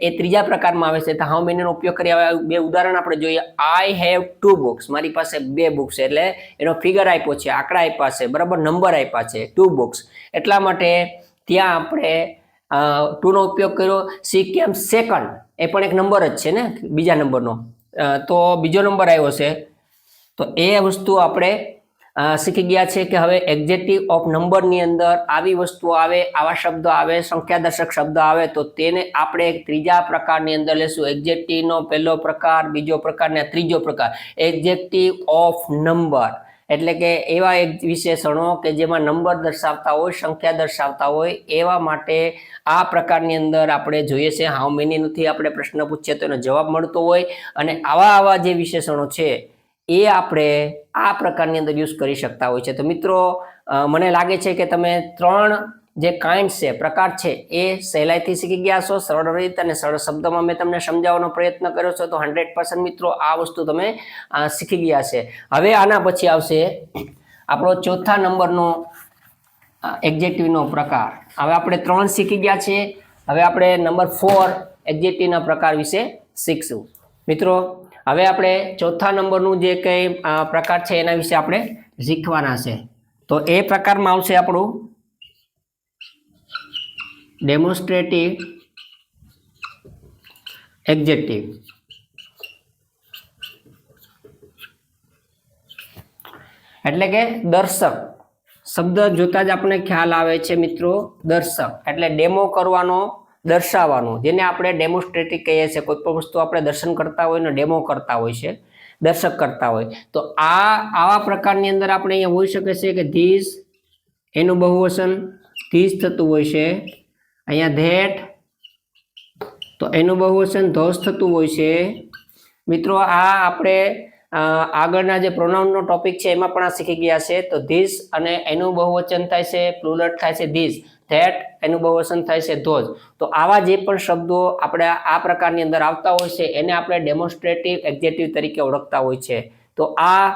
એ ત્રીજા પ્રકારમાં આવે છે તો હાઉ મેનીનો ઉપયોગ કરી બે ઉદાહરણ આપણે જોઈએ આઈ હેવ 2 books મારી પાસે 2 બુક્સ એટલે એનો ફિગર આપ્યો છે આંકડા આપ્યા છે બરાબર નંબર આપ્યા છે 2 books એટલા માટે ત્યાં આપણે 2 નો ઉપયોગ કર્યો સી કેમ સેકન્ડ એ પણ એક નંબર જ છે ને બીજા નંબરનો તો બીજો નંબર આવ્યો છે તો એ વસ્તુ આપણે શીખી ગયા છે કે હવે એક્ઝેક્ટિવ ઓફ નંબરની અંદર આવી વસ્તુ આવે આવા શબ્દ આવે સંખ્યાદર્શક શબ્દ આવે તો તેને આપણે એક ત્રીજા પ્રકારની અંદર લેશું એક્ઝેક્ટિવનો પહેલો પ્રકાર બીજો પ્રકાર ને ત્રીજો પ્રકાર એક્ઝેક્ટિવ ઓફ નંબર એટલે કે એવા એક વિશેષણો કે જેમાં નંબર દર્શાવતા હોય સંખ્યા દર્શાવતા હોય એવા માટે આ પ્રકારની અંદર આપણે જોઈએ છે હાઉ મેની નથી આપણે પ્રશ્ન પૂછીએ તો એનો જવાબ મળતો હોય અને આવા જે વિશેષણો છે એ આપણે આ પ્રકારની અંદર યુઝ કરી શકતા હોય છે તો મિત્રો મને લાગે છે કે તમે 3 જે કાઇન્ડ છે પ્રકાર છે એ સહેલાઈથી શીખી ગયા છો સરળ રીત અને સરળ શબ્દમાં મેં તમને સમજાવવાનો પ્રયત્ન કર્યો છે તો 100% મિત્રો આ વસ્તુ તમે શીખી ગયા છે હવે આના પછી આવશે આપણો ચોથા નંબરનો એક્ઝેક્ટિવનો પ્રકાર હવે આપણે 3 શીખી ગયા છે હવે આપણે નંબર 4 એક્ઝેક્ટિવના પ્રકાર વિશે શીખશું મિત્રો હવે આપણે ચોથા નંબરનું જે કંઈ પ્રકાર છે એના વિશે આપણે શીખવાના છે તો એ પ્રકારમાં આવશે આપણું ડેમોન્સ્ટ્રેટિવ એક્ઝેક્ટિવ એટલે કે દર્શક શબ્દ જોતા જ આપણને ખ્યાલ આવે છે મિત્રો દર્શક એટલે ડેમો કરવાનો દર્શાવવાનું જેને આપણે ડેમોન્સ્ટ્રેટિવ કહીએ છીએ કોઈ પણ વસ્તુ આપણે દર્શન કરતા હોય ને ડેમો કરતા હોય છે દર્શક કરતા હોય તો આવા પ્રકારની અંદર આપણે અહીંયા હોઈ શકે છે કે ધીસ એનું બહુવચન ધીસ થતું હોય છે અહીંયા ધેટ તો એનું બહુવચન ધોસ થતું હોય છે મિત્રો આ આપણે આગળના જે પ્રોનાઉનનો ટોપિક છે એમાં પણ આ શીખી ગયા છે તો ધીસ અને એનું બહુવચન થાય છે પ્લુરલ થાય છે ધીસ ધેટ એનું બહુવચન થાય છે ધોઝ તો આવા જે પણ શબ્દો આપણે આ પ્રકારની અંદર આવતા હોય છે એને આપણે ડેમોન્સ્ટ્રેટિવ એક્ઝેક્ટિવ તરીકે ઓળખતા હોય છે તો આ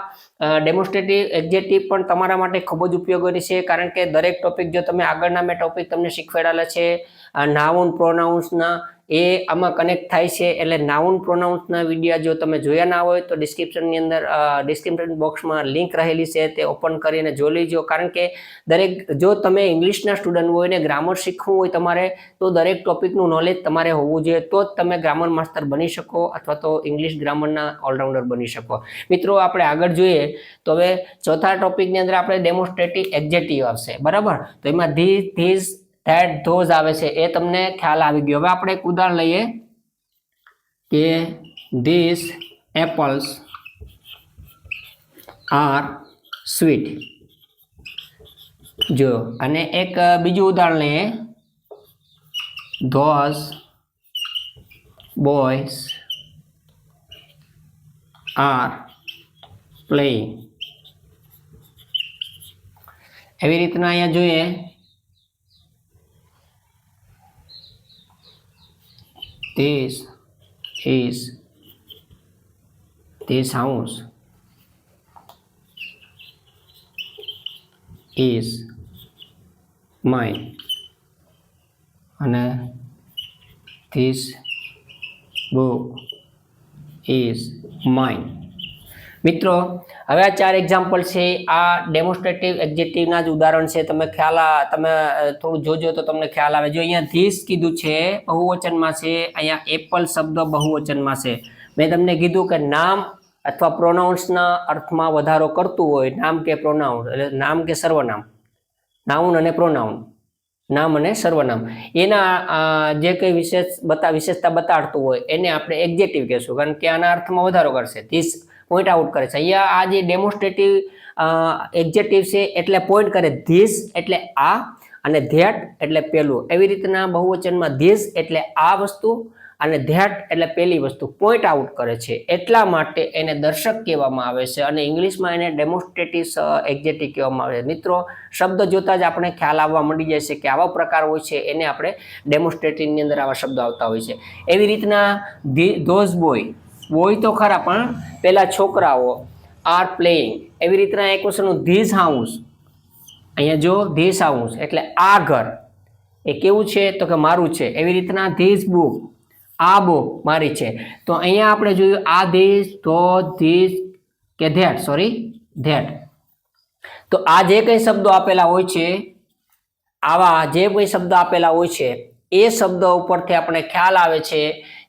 ડેમોન્સ્ટ્રેટિવ એક્ઝેક્ટિવ પણ તમારા માટે ખૂબ જ ઉપયોગી છે કારણ કે દરેક ટોપિક જો તમે આગળના મેં ટોપિક તમને શીખવાડેલા છે નાઉન પ્રોનાઉન્સના એ આમાં કનેક્ટ થાય છે એટલે નાઉન પ્રોનાઉન્સના વિડીયો જો તમે જોયા ના હોય તો ડિસ્ક્રિપ્શનની અંદર ડિસ્ક્રિપ્શન બોક્સમાં લિંક રહેલી છે તે ઓપન કરીને જોઈ લેજો કારણ કે દરેક જો તમે ઇંગ્લિશના સ્ટુડન્ટ હોય ને ગ્રામર શીખવું હોય તમારે તો દરેક ટોપિકનું નોલેજ તમારે હોવું જોઈએ તો જ તમે ગ્રામર માસ્ટર બની શકો અથવા તો ઇંગ્લિશ ગ્રામરના ઓલરાઉન્ડર બની શકો મિત્રો આપણે આગળ જોઈએ તો હવે ચોથા ટોપિકની અંદર આપણે ડેમોન્સ્ટ્રેટિવ એક્ઝેક્ટિવ આવશે બરાબર તો એમાં ધીસ ધેટ ધોઝ આવે છે એ તમને ખ્યાલ આવી ગયો હવે આપણે એક ઉદાહરણ લઈએ કે ધીસ એપલ્સ આર સ્વીટ જો અને એક બીજું ઉદાહરણ લઈએ ધોઝ બોયઝ આર પ્લેઇંગ એવી રીતના અહીંયા જોઈએ This house is mine અને this book is mine મિત્રો હવે આ 4 એક્ઝામ્પલ છે આ ડેમોન્સ્ટ્રેટિવ એક્ઝેક્ટિવના જ ઉદાહરણ છે તમે થોડું જોજો તો તમને ખ્યાલ આવે જો અહીંયા ધીસ કીધું છે બહુવચનમાં છે અહીંયા એપલ શબ્દ બહુવચનમાં છે મેં તમને કીધું કે નામ અથવા પ્રોનાઉન્સના અર્થમાં વધારો કરતું હોય નામ કે પ્રોનાઉન એટલે નામ કે સર્વનામ નાઉન અને પ્રોનાઉન નામ અને સર્વનામ એના જે કંઈ વિશેષતા બતાડતું હોય એને આપણે એક્ઝેક્ટિવ કહેશું કારણ કે આના અર્થમાં વધારો કરશે ધીસ પોઈન્ટ આઉટ કરે છે અહીંયા આ જે ડેમોન્સ્ટ્રેટિવ એક્ઝેક્ટિવ છે એટલે પોઈન્ટ કરે ધીસ એટલે આ અને ધેટ એટલે પેલું એવી રીતના બહુવચનમાં ધીસ એટલે આ વસ્તુ અને ધેટ એટલે પેલી વસ્તુ પોઈન્ટ આઉટ કરે છે, એટલા માટે એને દર્શક કહેવામાં આવે છે અને ઇંગ્લિશમાં એને ડેમોન્સ્ટ્રેટિવ એક્ઝેક્ટિવ કહેવામાં આવે છે. મિત્રો શબ્દ જોતા જ આપણે ખ્યાલ આવવા માંડી જાય છે કે આવા પ્રકાર હોય છે, એને આપણે ડેમોન્સ્ટ્રેટિવની અંદર આવા શબ્દો આવતા હોય છે. એવી રીતના ધોઝ બોય તો ખરા, પણ પેલા છોકરાઓ આર પ્લેઇંગ. એવી રીતના એક વસ્તુનું ધીસ હાઉસ, અહીંયા જો ધીસ હાઉસ એટલે આ ઘર એ કેવું છે તો કે મારું છે. એવી રીતના ધીસ બુક, આ બુક મારી છે. તો અહીંયા આપણે જોયું આ ધીસ, તો ધીસ કે ધેટ, સોરી ધેટ. તો આ જે કઈ શબ્દો આપેલા હોય છે, આવા જે કોઈ શબ્દ આપેલા હોય છે, એ શબ્દ ઉપરથી આપણે ખ્યાલ આવે છે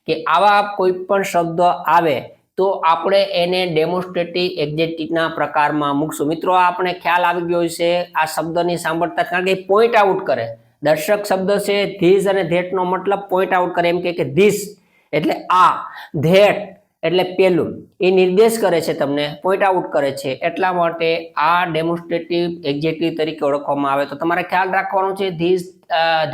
કે આવા કોઈ પણ શબ્દ આવે તો આપણે એને ડેમોન્સ્ટ્રેટિવ એક્ઝેક્ટિવના પ્રકારમાં મૂકશું. મિત્રો આપણે ખ્યાલ આવી ગયો છે આ શબ્દની સાંભળતા, કારણ કે પોઈન્ટ આઉટ કરે. દર્શક શબ્દ છે ધીસ અને ધેટનો મતલબ પોઈન્ટ આઉટ કરે, એમ કે ધીસ એટલે આ, ધેટ એટલે પેલું, એ નિર્દેશ કરે છે, તમને પોઈન્ટ આઉટ કરે છે, એટલા માટે આ ડેમોન્સ્ટ્રેટિવ એક્ઝેક્ટિવ તરીકે ઓળખવામાં આવે. તો તમારે ખ્યાલ રાખવાનો છે ધીસ,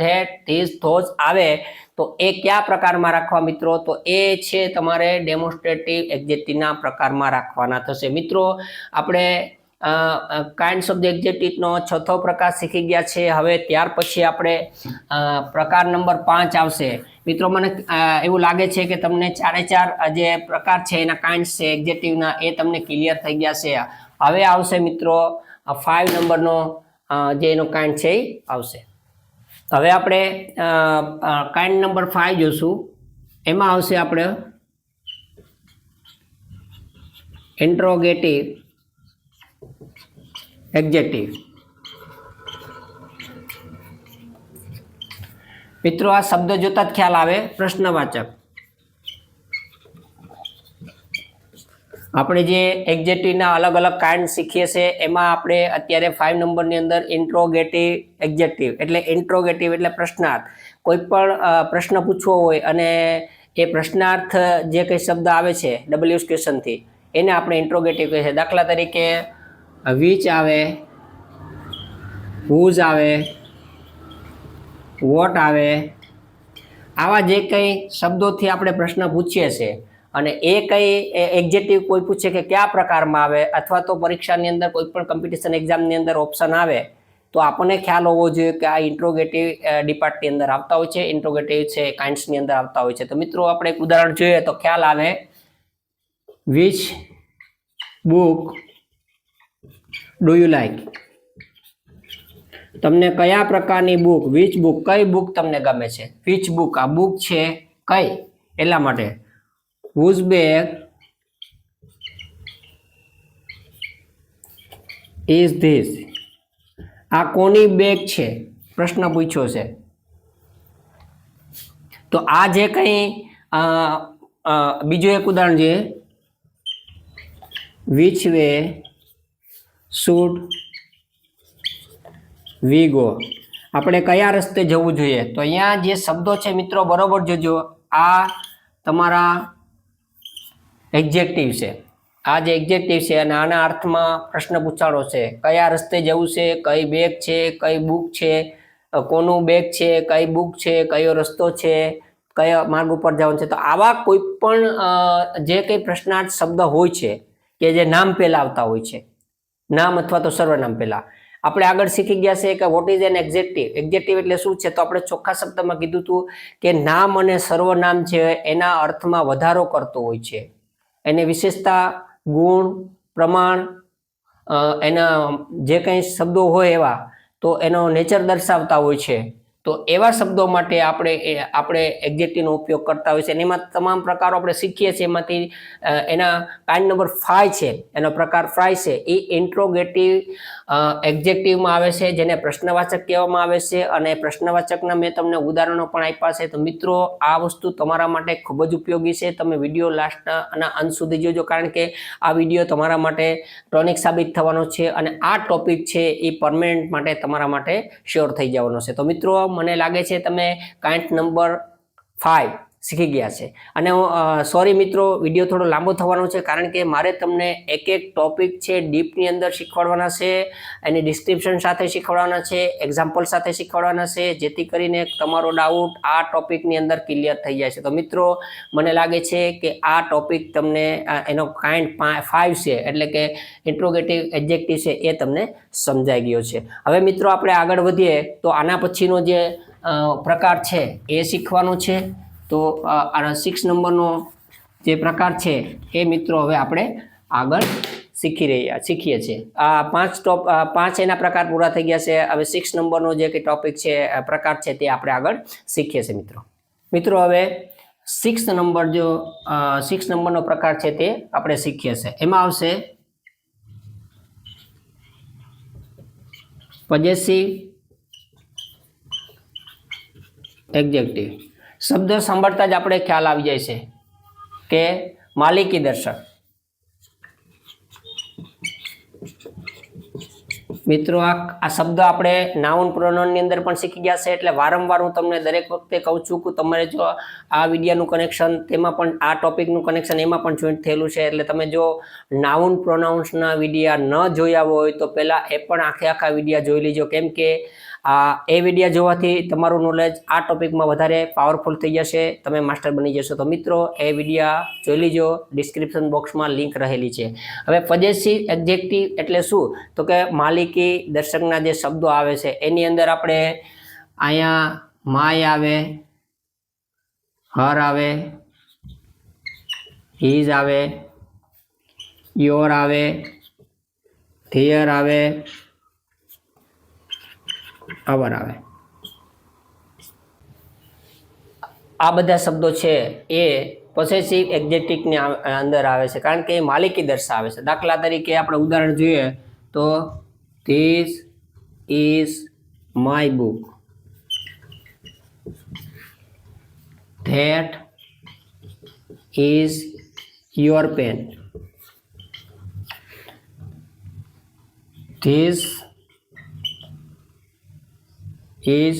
ધેટ, ધીસ, ધોઝ આવે તો એ કયા પ્રકારમાં રાખવા મિત્રો, તો એ છે તમારે ડેમોન્સ્ટ્રેટિવ એક્ઝેક્ટિવના પ્રકારમાં રાખવાના થશે. મિત્રો આપણે કાઇન્ડ્સ ઓફ ધ એક્ઝેક્ટિવનો ચોથો પ્રકાર શીખી ગયા છે. હવે ત્યાર પછી આપણે પ્રકાર નંબર 5 આવશે. મિત્રો મને એવું લાગે છે કે તમને ચારે ચાર જે પ્રકાર છે એના કાઇન્ડ્સ છે એક્ઝેક્ટિવના, એ તમને ક્લિયર થઈ ગયા છે. હવે આવશે મિત્રો 5 નંબરનો જે એનો કાઇન્ડ છે એ આવશે. હવે આપણે કાઇન્ડ નંબર 5 જોશું. એમાં આવશે આપણે ઇન્ટ્રોગેટિવ એક્ઝેક્ટિવ. મિત્રો આ શબ્દ જોતા જ ખ્યાલ આવે પ્રશ્નવાચક. આપણે જે એક્ઝેક્ટિવના અલગ અલગ કાઇન્ડ શીખીએ છીએ એમાં આપણે અત્યારે 5 નંબરની અંદર ઇન્ટ્રોગેટિવ એક્ઝેક્ટિવ એટલે ઇન્ટ્રોગેટિવ એટલે પ્રશ્નાર્થ. કોઈ પણ પ્રશ્ન પૂછવો હોય અને એ પ્રશ્નાર્થ જે કંઈ શબ્દ આવે છે ડબલ્યુએસ ક્વેશ્ચનથી, એને આપણે ઇન્ટ્રોગેટિવ કહે છે. દાખલા તરીકે વિચ આવે, હુઝ આવે, વોટ આવે, આવા જે કંઈ શબ્દોથી આપણે પ્રશ્ન પૂછીએ છીએ અને એ કંઈ એક્ઝેક્ટિવ કોઈ પૂછે કે કયા પ્રકારમાં આવે, અથવા તો પરીક્ષાની અંદર કોઈ પણ કોમ્પિટિશન એક્ઝામની અંદર ઓપ્શન આવે તો આપણને ખ્યાલ હોવો જોઈએ કે આ ઇન્ટ્રોગેટિવ ડિપાર્ટની અંદર આવતા હોય છે, ઇન્ટ્રોગેટિવ છે કાઇન્ડ્સની અંદર આવતા હોય છે. તો મિત્રો આપણે એક ઉદાહરણ જોઈએ તો ખ્યાલ આવે. Which book do you like? તમને કયા પ્રકારની બુક, વિચ બુક કઈ બુક તમને ગમે છે? વિચ બુક આ બુક છે કઈ, એટલા માટે. Whose bag is this? આ કોની બેગ છે, પ્રશ્ન પૂછ્યો છે. તો આ જે કંઈ બીજું એક ઉદાહરણ છે. Which way should we go? આપણે કયા રસ્તે જવું જોઈએ? તો અહીંયા જે શબ્દો છે મિત્રો બરોબર જોજો, આ તમારા એક્ઝેક્ટિવ છે. આ જે એક્ઝેક્ટિવ છે અને આના અર્થમાં પ્રશ્ન પૂછાણો છે. કયા રસ્તે જવું છે, કઈ બેગ છે, કઈ બુક છે, કોનું બેગ છે, કઈ બુક છે, કયો રસ્તો છે, કયા માર્ગ ઉપર જવાનું છે. તો આવા કોઈ પણ જે કંઈ પ્રશ્નાર્થ શબ્દ હોય છે કે જે નામ પહેલા આવતા હોય છે, નામ અથવા તો સર્વનામ પહેલા. આપણે આગળ શીખી ગયા છે કે what is an executive. Executive એટલે શું છે? તો આપણે ચોખ્ખા શબ્દમાં કીધું હતું કે નામ અને સર્વનામ છે એના અર્થમાં વધારો કરતો હોય છે. એની વિશેષતા, ગુણ, પ્રમાણ, એના જે કંઈ શબ્દો હોય એવા, તો એનો નેચર દર્શાવતા હોય છે. તો એવા શબ્દો માટે આપણે એક્ઝેક્ટિવનો ઉપયોગ કરતા હોય છે. અને એમાં તમામ પ્રકારો આપણે શીખીએ છીએ. એમાંથી એના કાઇન્ડ નંબર 5 છે, એનો પ્રકાર 5 છે, એ ઇન્ટ્રોગેટિવ એક્ઝેક્ટિવમાં આવે છે, જેને પ્રશ્નવાચક કહેવામાં આવે છે. અને પ્રશ્નવાચકના મેં તમને ઉદાહરણો પણ આપ્યા છે. તો મિત્રો આ વસ્તુ તમારા માટે ખૂબ જ ઉપયોગી છે. તમે વિડીયો લાસ્ટના અંત સુધી જોજો, કારણ કે આ વિડીયો તમારા માટે ટોનિક સાબિત થવાનો છે અને આ ટોપિક છે એ પરમેનન્ટ માટે તમારા માટે શ્યોર થઈ જવાનો છે. તો મિત્રો મને લાગે છે તમે કાઇન્ડ નંબર 5 શીખી ગયા છે. અને સોરી મિત્રો, વિડીયો થોડો લાંબો થવાનો છે કારણ કે મારે તમને એક એક ટોપિક છે ડીપની અંદર શીખવાડવાના છે, એની ડિસ્ક્રિપ્શન સાથે શીખવાડવાના છે, એક્ઝામ્પલ સાથે શીખવાડવાના છે, જેથી કરીને તમારો ડાઉટ આ ટોપિકની અંદર ક્લિયર થઈ જાય છે. તો મિત્રો મને લાગે છે કે આ ટોપિક તમને એનો કાઇન્ડ 5 છે એટલે કે ઇન્ટ્રોગેટિવ એડજેક્ટિવ છે એ તમને સમજાઈ ગયો છે. હવે મિત્રો આપણે આગળ વધીએ તો આના પછીનો જે પ્રકાર છે એ શીખવાનો છે. તો 6 નંબરનો જે પ્રકાર છે એ મિત્રો હવે આપણે આગળ શીખીએ છીએ. આ 5 એના પ્રકાર પૂરા થઈ ગયા છે. હવે 6 નંબરનો જે ટોપિક છે પ્રકાર છે તે આપણે આગળ શીખીએ છીએ મિત્રો હવે 6 નંબરનો પ્રકાર છે તે આપણે શીખીએ છીએ. એમાં આવશે પોઝેસિવ એડજેક્ટિવ. શબ્દ સાંભળતા જ આપણે ખ્યાલ આવી જાય છે કે માલિકી દર્શક. મિત્રો આ શબ્દ આપણે નાઉન પ્રોનાઉનની અંદર પણ શીખી ગયા છે, એટલે વારંવાર હું તમને દરેક વખતે કહું છું કે તમારે જો આ વિડીયોનું કનેક્શન તેમાં પણ આ ટોપિકનું કનેક્શન એમાં પણ જોઈન્ટ થયેલું છે. એટલે તમે જો નાઉન પ્રોનાઉન્સના વિડીયા ન જોયા હોય તો પહેલાં એ પણ આખા વિડીયા જોઈ લેજો, કેમ કે એ વિડીયા જોવાથી તમારું નોલેજ આ ટોપિકમાં વધારે પાવરફુલ થઈ જશે, તમે માસ્ટર બની જશો. તો મિત્રો એ વિડીયા જોઈ લીજો, ડિસ્ક્રિપ્શન બોક્સમાં લિંક રહેલી છે. હવે પોઝેસિવ એડજેક્ટિવ એટલે શું? તો કે માલિકી દર્શકના જે શબ્દો આવે છે એની અંદર આપણે અહીંયા માય આવે, હર આવે, હીઝ આવે, યોર આવે, ધેયર આવે, અવર આવે. આ બધા શબ્દો છે એ પોસેસિવ એડજેક્ટિવની અંદર આવે છે કારણ કે એ માલિકી દર્શાવે છે. દાખલા તરીકે આપણે ઉદાહરણ જોઈએ તો this is my book, that is your pen, this is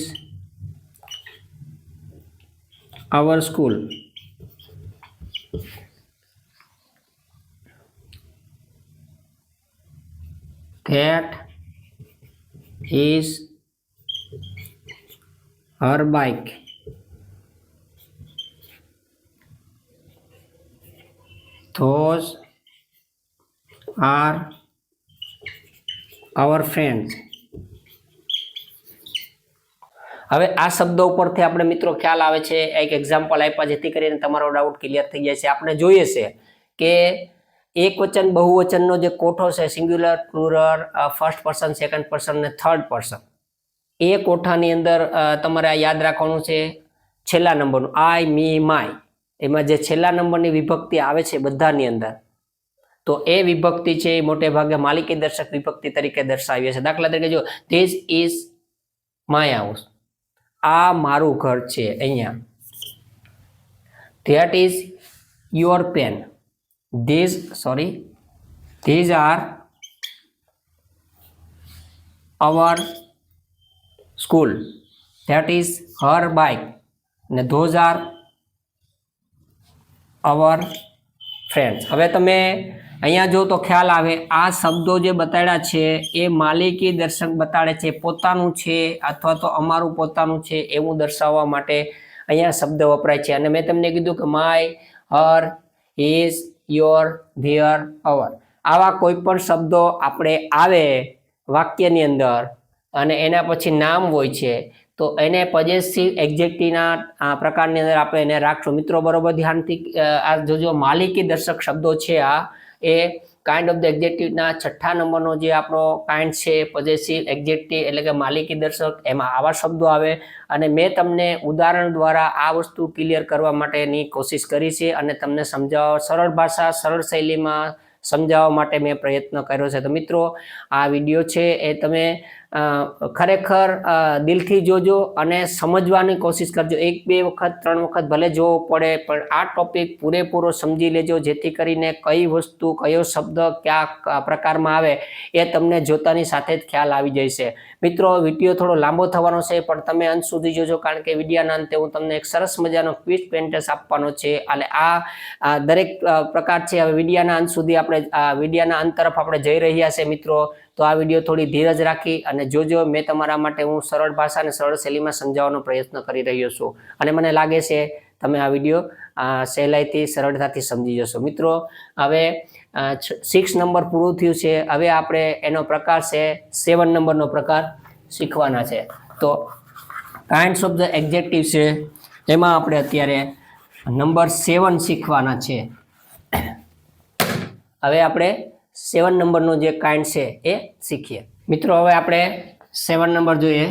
our school. That is her bike. Those are our friends. હવે આ શબ્દો ઉપરથી આપણે મિત્રો ખ્યાલ આવે છે, એક એક્ઝામ્પલ આપ્યા જેથી કરીને તમારો ડાઉટ ક્લિયર થઈ જાય છે. આપણે જોઈએ છે કે એક વચન બહુવચનનો જે કોઠો છે, singular, plural, first person, second person ને થર્ડ પર્સન, એ કોઠાની અંદર તમારે યાદ રાખવાનું છે છેલ્લા નંબરનું આઈ, મી, માય. એમાં જે છેલ્લા નંબરની વિભક્તિ આવે છે બધાની અંદર, તો એ વિભક્તિ છે એ મોટે ભાગે માલિકી દર્શક વિભક્તિ તરીકે દર્શાવીએ છે. દાખલા તરીકે જો ધીસ ઇઝ માય હાઉસ, આ મારું ઘર છે. અહીંયા that is your pen, these are our school, that is her bike ને ધોઝ આર અવર ફ્રેન્ડ્સ. હવે તમે અહીંયા જો તો ખ્યાલ આવે, આ શબ્દો જે બતાડ્યા છે એ માલિકી દર્શક બતાડે છે, પોતાનું છે અથવા તો અમારું પોતાનું છે એવું દર્શાવવા માટે અહીંયા શબ્દ વપરાય છે. અને મેં તમને કીધું કે my, her, his, your, their, our, આવા કોઈ પણ શબ્દો આપણે આવે વાક્યની અંદર અને એના પછી નામ હોય છે તો એને પોઝેસિવ એડજેક્ટિવના પ્રકારની અંદર આપણે એને રાખશું. મિત્રો બરોબર ધ્યાનથી આ જોજો, માલિકી દર્શક શબ્દો છે આ એ કાઇન્ડ ઓફ ધ એડજેક્ટિવના 6 નંબરનો જે આપણો કાઇન્ડ છે પોઝેસિવ એડજેક્ટિવ એટલે કે માલિકી દર્શક, એમાં આવા શબ્દો આવે. અને મેં તમને ઉદાહરણ દ્વારા આ વસ્તુ ક્લિયર કરવા માટેની કોશિશ કરી છે અને તમને સમજાવવા, સરળ ભાષા, સરળ શૈલીમાં સમજાવવા માટે મેં પ્રયત્ન કર્યો છે. તો મિત્રો આ વિડીયો છે એ તમે ખરેખર દિલથી જોજો અને સમજવાની કોશિશ કરજો. 1-2 વખત 3 વખત ભલે જોવો પડે, પણ આ ટોપિક પૂરેપૂરો સમજી લેજો, જેથી કરીને કઈ વસ્તુ, કયો શબ્દ કયા પ્રકારમાં આવે એ તમને જોતાની સાથે જ ખ્યાલ આવી જશે. મિત્રો, વિડીયો થોડો લાંબો થવાનો છે, પણ તમે અંત સુધી જોજો, કારણ કે વિડીયોના અંતે હું તમને એક સરસ મજાનો ક્વિઝ પેન્ટેસ આપવાનો છે. અને આ દરેક પ્રકાર છે. હવે વિડીયોના અંત સુધી આપણે વિડીયોના અંત તરફ આપણે જઈ રહ્યા છે મિત્રો. તો આ વિડીયો થોડી ધીરજ રાખી અને જોજો. મેં તમારા માટે હું સરળ ભાષા અને સરળ શૈલીમાં સમજાવવાનો પ્રયત્ન કરી રહ્યો છું, અને મને લાગે છે તમે આ વિડીયો સહેલાઈથી, સરળતાથી સમજી જશો. મિત્રો, હવે 6 નંબર પૂરું થયું છે. હવે આપણે એનો પ્રકાર છે 7 નંબરનો પ્રકાર શીખવાના છે. તો કાઇન્ડ્સ ઓફ ધ એડજેક્ટિવ છે, એમાં આપણે અત્યારે નંબર 7 શીખવાના છે. હવે આપણે 7 નંબરનો જે કાઇન્ડ છે એ શીખીએ. મિત્રો, હવે આપણે 7 નંબર જોઈએ.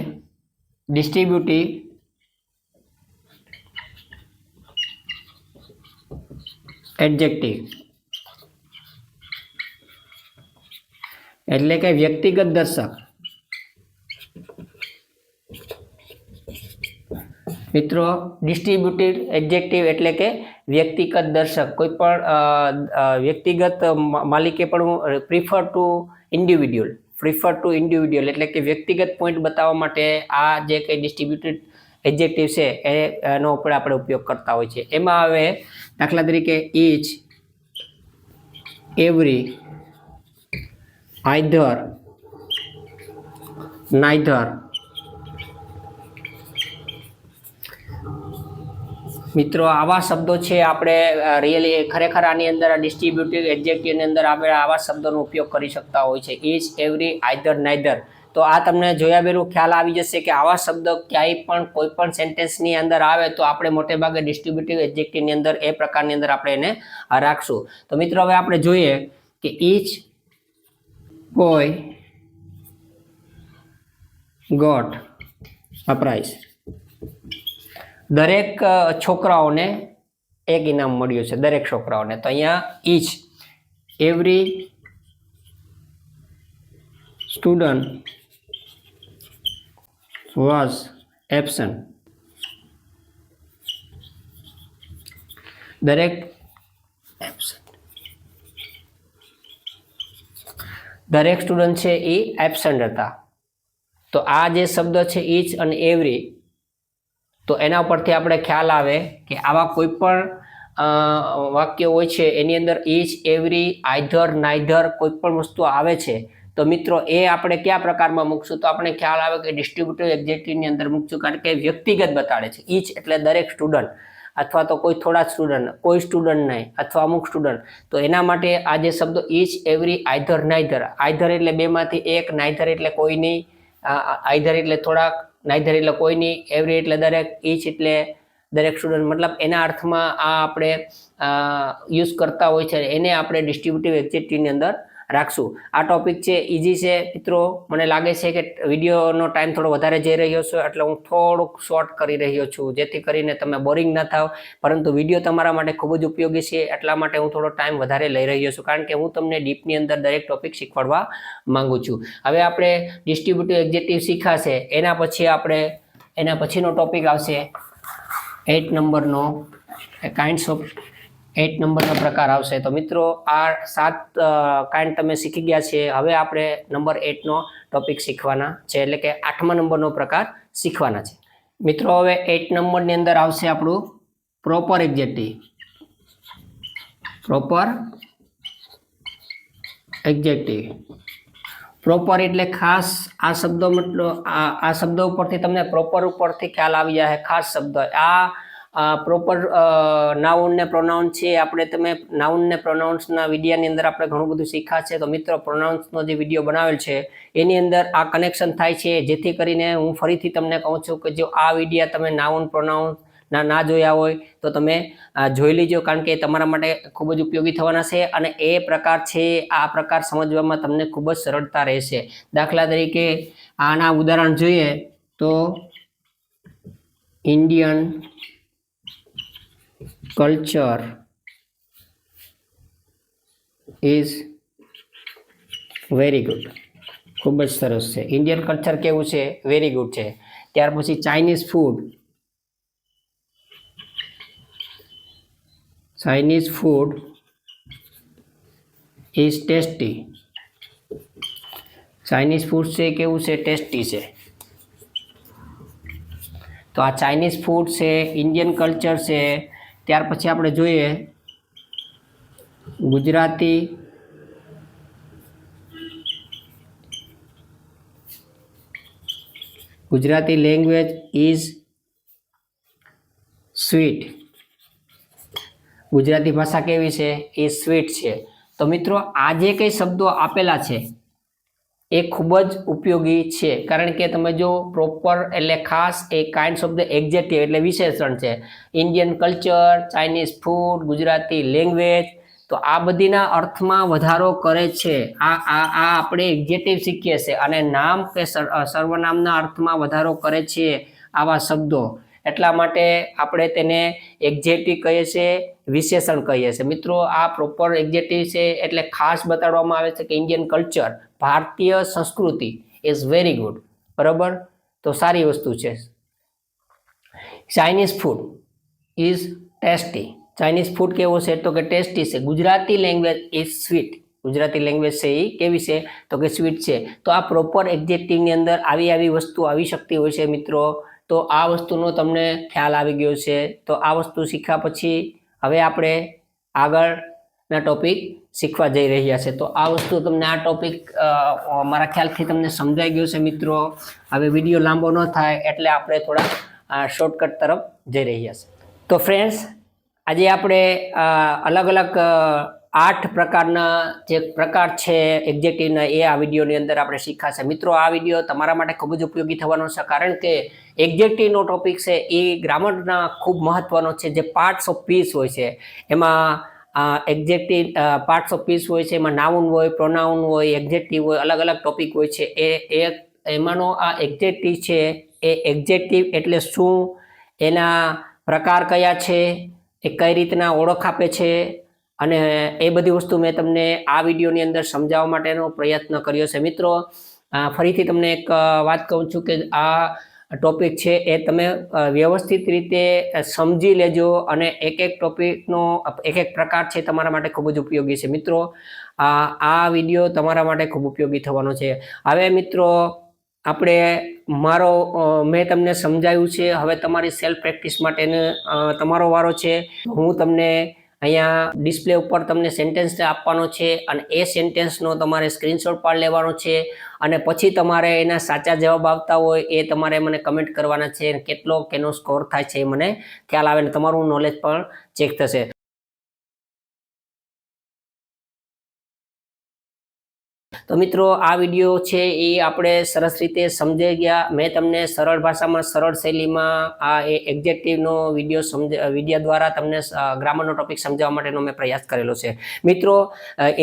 ડિસ્ટ્રીબ્યુટિવ એડજેક્ટિવ એટલે કે વ્યક્તિગત દર્શક. મિત્રો, ડિસ્ટ્રીબ્યુટેડ એડજેક્ટિવ એટલે કે વ્યક્તિગત દર્શક. કોઈ પણ વ્યક્તિગત માલિકે પણ પ્રિફર ટુ ઇન્ડિવિડ્યુઅલ એટલે કે વ્યક્તિગત પોઈન્ટ બતાવવા માટે આ જે કંઈ ડિસ્ટ્રીબ્યુટેડ એડજેક્ટિવ છે એનો આપણે ઉપયોગ કરતા હોય છે. એમાં હવે દાખલા તરીકે ઇચ, એવરી, આઈધર, નાઈધર. મિત્રો, આવા શબ્દો છે આપણે રિયલી ખરેખર આની અંદર ડિસ્ટ્રીબ્યુટિવ એડજેક્ટિવની અંદર આપણે આવા શબ્દોનો ઉપયોગ કરી શકતા હોય છે. Each, every, either, neither. તો આ તમને જોયા બેરું ખ્યાલ આવી જશે કે આવા શબ્દ ક્યાંય પણ કોઈ પણ સેન્ટેન્સની અંદર આવે તો આપણે મોટે ભાગે ડિસ્ટ્રીબ્યુટિવ એડજેક્ટિવની અંદર એ પ્રકારની અંદર આપણે એને રાખશું. તો મિત્રો, હવે આપણે જોઈએ કે each boy got a prize. દરેક છોકરાઓને એક ઇનામ મળ્યું છે, દરેક છોકરાઓને. તો અહીંયા each, every student was absent. દરેક સ્ટુડન્ટ છે એ એબસન્ટ હતા. તો આ જે શબ્દ છે ઇચ અને એવરી, તો એના પરથી આપણે ખ્યાલ આવે કે આવા કોઈ પણ વાક્ય હોય છે એની અંદર ઇચ, એવરી, આઈધર, નાઈધર કોઈ પણ વસ્તુ આવે છે તો મિત્રો એ આપણે કયા પ્રકારમાં મૂકશું? તો આપણે ખ્યાલ આવે કે ડિસ્ટ્રીબ્યુટિવ એડજેક્ટિવની અંદર મૂકશું, કારણ કે વ્યક્તિગત બતાડે છે. ઇચ એટલે દરેક સ્ટુડન્ટ, અથવા તો કોઈ થોડા સ્ટુડન્ટ, કોઈ સ્ટુડન્ટ નહીં, અથવા અમુક સ્ટુડન્ટ. તો એના માટે આ જે શબ્દો each, every, either, neither. Either એટલે બેમાંથી એક, નાઈધર એટલે કોઈ નહીં, આઈધર એટલે થોડાક, નાઈધર એટલે કોઈ નહીં, એવરી એટલે દરેક, ઇચ એટલે દરેક સ્ટુડન્ટ. મતલબ એના અર્થમાં આ આપણે યુઝ કરતા હોય છે, એને આપણે ડિસ્ટ્રીબ્યુટિવ એડજેક્ટિવની અંદર રાખશું. આ ટોપિક છે, ઇઝી છે મિત્રો. મને લાગે છે કે વિડીયોનો ટાઈમ થોડો વધારે જઈ રહ્યો છે, એટલે હું થોડુંક શોર્ટ કરી રહ્યો છું, જેથી કરીને તમે બોરિંગ ના થાવ. પરંતુ વિડીયો તમારા માટે ખૂબ જ ઉપયોગી છે, એટલા માટે હું થોડો ટાઈમ વધારે લઈ રહ્યો છું, કારણ કે હું તમને ડીપની અંદર દરેક ટોપિક શીખવાડવા માંગુ છું. હવે આપણે ડિસ્ટ્રીબ્યુટિવ એડજેક્ટિવ શીખાશે, એના પછીનો ટોપિક આવશે 8 નંબરનો, કાઇન્ડ્સ ઓફ 8 નંબરનો પ્રકાર આવશે. તો મિત્રો, આ 7 કાઇન્ડ તમે શીખી ગયા છે. હવે આપણે નંબર 8નો ટોપિક શીખવાના છે, એટલે કે 8મા નંબરનો પ્રકાર શીખવાના છે. મિત્રો, હવે 8 નંબરની અંદર આવશે આપણું proper adjective. Proper adjective. Proper એટલે ખાસ. આ શબ્દો મતલબ આ શબ્દો ઉપરથી તમને પ્રોપર ઉપરથી ખ્યાલ આવી જાય, ખાસ શબ્દ. આ પ્રોપર નાઉન ને પ્રોનાઉન છે. આપણે તમે નાઉન ને પ્રોનાઉન્સના વિડીયોની અંદર આપણે ઘણું બધું શીખ્યા છે. તો મિત્રો, પ્રોનાઉન્સનો જે વિડીયો બનાવેલ છે એની અંદર આ કનેક્શન થાય છે, જેથી કરીને હું ફરીથી તમને કહું છું કે જો આ વિડીયા તમે નાઉન પ્રોનાઉન્સ ના જોયા હોય તો તમે જોઈ લેજો, કારણ કે તમારા માટે ખૂબ જ ઉપયોગી થવાના છે. અને એ પ્રકાર છે, આ પ્રકાર સમજવામાં તમને ખૂબ જ સરળતા રહેશે. દાખલા તરીકે આના ઉદાહરણ જોઈએ તો Indian culture is very good. ખૂબ જ સરસ છે. ઇન્ડિયન કલ્ચર કેવું છે? વેરી ગુડ છે. ત્યાર પછી Chinese food. Chinese food is tasty. Chinese food છે કેવું છે? ટેસ્ટી છે. તો આ ચાઇનીઝ ફૂડ છે, ઇન્ડિયન કલ્ચર છે. ત્યાર પછી આપણે જોઈએ Gujarati language is sweet. Gujarati ભાષા કેવી છે? એ સ્વીટ છે. તો મિત્રો આ જે કઈ શબ્દો આપેલા છે એ ખૂબ જ ઉપયોગી છે, કારણ કે તમે જો પ્રોપર એટલે ખાસ એ કાઇન્ડ્સ ઓફ ધ એક્ઝેક્ટિવ એટલે વિશેષણ છે. Indian culture, Chinese food, Gujarati language, તો આ બધીના અર્થમાં વધારો કરે છે. આ આપણે એક્ઝેક્ટિવ શીખીએ છીએ અને નામ કે સર્વનામના અર્થમાં વધારો કરે છે આવા શબ્દો. એટલા માટે આપણે તેને એક્ઝેક્ટિવ કહીએ છીએ, વિશેષણ કહીએ છીએ. મિત્રો આ પ્રોપર એક્ઝેક્ટિવ છે એટલે ખાસ બતાડવામાં આવે છે કે ઇન્ડિયન કલ્ચર, ભારતીય સંસ્કૃતિ ઇઝ વેરી ગુડ. બરાબર, તો સારી વસ્તુ છે. Chinese food is tasty. Chinese food કેવો છે? તો કે ટેસ્ટી છે. Gujarati language is sweet. Gujarati language છે એ કેવી છે? તો કે સ્વીટ છે. તો આ પ્રોપર એક્ઝેક્ટિવની અંદર આવી વસ્તુ આવી શકતી હોય છે મિત્રો. તો આ વસ્તુનો તમને ખ્યાલ આવી ગયો છે. તો આ વસ્તુ શીખ્યા પછી હવે આપણે આગળના ટોપિક શીખવા જઈ રહ્યા છે. તો આ વસ્તુ તમને આ ટોપિક મારા ખ્યાલથી તમને સમજાઈ ગયો છે મિત્રો. હવે વિડીયો લાંબો ન થાય એટલે આપણે થોડા શોર્ટકટ તરફ જઈ રહ્યા છે. તો ફ્રેન્ડ્સ, આજે આપણે અલગ અલગ 8 પ્રકારના જે પ્રકાર છે એક્ઝેક્ટિવના એ આ વિડીયોની અંદર આપણે શીખાશે. મિત્રો આ વિડીયો તમારા માટે ખૂબ જ ઉપયોગી થવાનો છે, કારણ કે એક્ઝેક્ટિવનો ટોપિક છે એ ગ્રામરના ખૂબ મહત્વનો છે. જે પાર્ટ્સ ઓફ સ્પીચ હોય છે એમાં એક્ઝેક્ટિવ પાર્ટ્સ ઓફ સ્પીચ હોય છે, એમાં નાઉન હોય, પ્રોનાઉન હોય, એક્ઝેક્ટિવ હોય, અલગ અલગ ટોપિક હોય છે. એમાંનો આ એક્ઝેક્ટિવ છે એ એક્ઝેક્ટિવ એટલે શું, એના પ્રકાર કયા છે, એ કઈ રીતના ઓળખ આપે છે, અને એ બધી વસ્તુ મેં તમને આ વિડીયોની અંદર સમજાવવા માટેનો પ્રયત્ન કર્યો છે. મિત્રો ફરીથી તમને એક વાત કહું છું કે આ ટોપિક છે એ તમે વ્યવસ્થિત રીતે સમજી લેજો, અને એક ટોપિકનો એક પ્રકાર છે તમારા માટે ખૂબ જ ઉપયોગી છે. મિત્રો આ વિડીયો તમારા માટે ખૂબ ઉપયોગી થવાનો છે. હવે મિત્રો આપણે મેં તમને સમજાવ્યું છે. હવે તમારી સેલ્ફ પ્રેક્ટિસ માટેનો તમારો વારો છે. હું તમને અહીંયા ડિસ્પ્લે ઉપર તમને સેન્ટેન્સ આપવાનો છે, અને એ સેન્ટેન્સનો તમારે સ્ક્રીનશોટ પાડી લેવાનો છે, અને પછી તમારે એના સાચા જવાબ આવતા હોય એ તમારે મને કમેન્ટ કરવાના છે. કેટલો કેનો સ્કોર થાય છે એ મને ખ્યાલ આવે ને તમારું નોલેજ પણ ચેક થશે. તો મિત્રો આ વિડીયો છે એ આપણે સરસ રીતે સમજાઈ ગયા. મેં તમને સરળ ભાષામાં, સરળ શૈલીમાં આ એક્ઝેક્ટિવનો વિડીયો દ્વારા તમને ગ્રામરનો ટોપિક સમજાવવા માટેનો મેં પ્રયાસ કરેલો છે. મિત્રો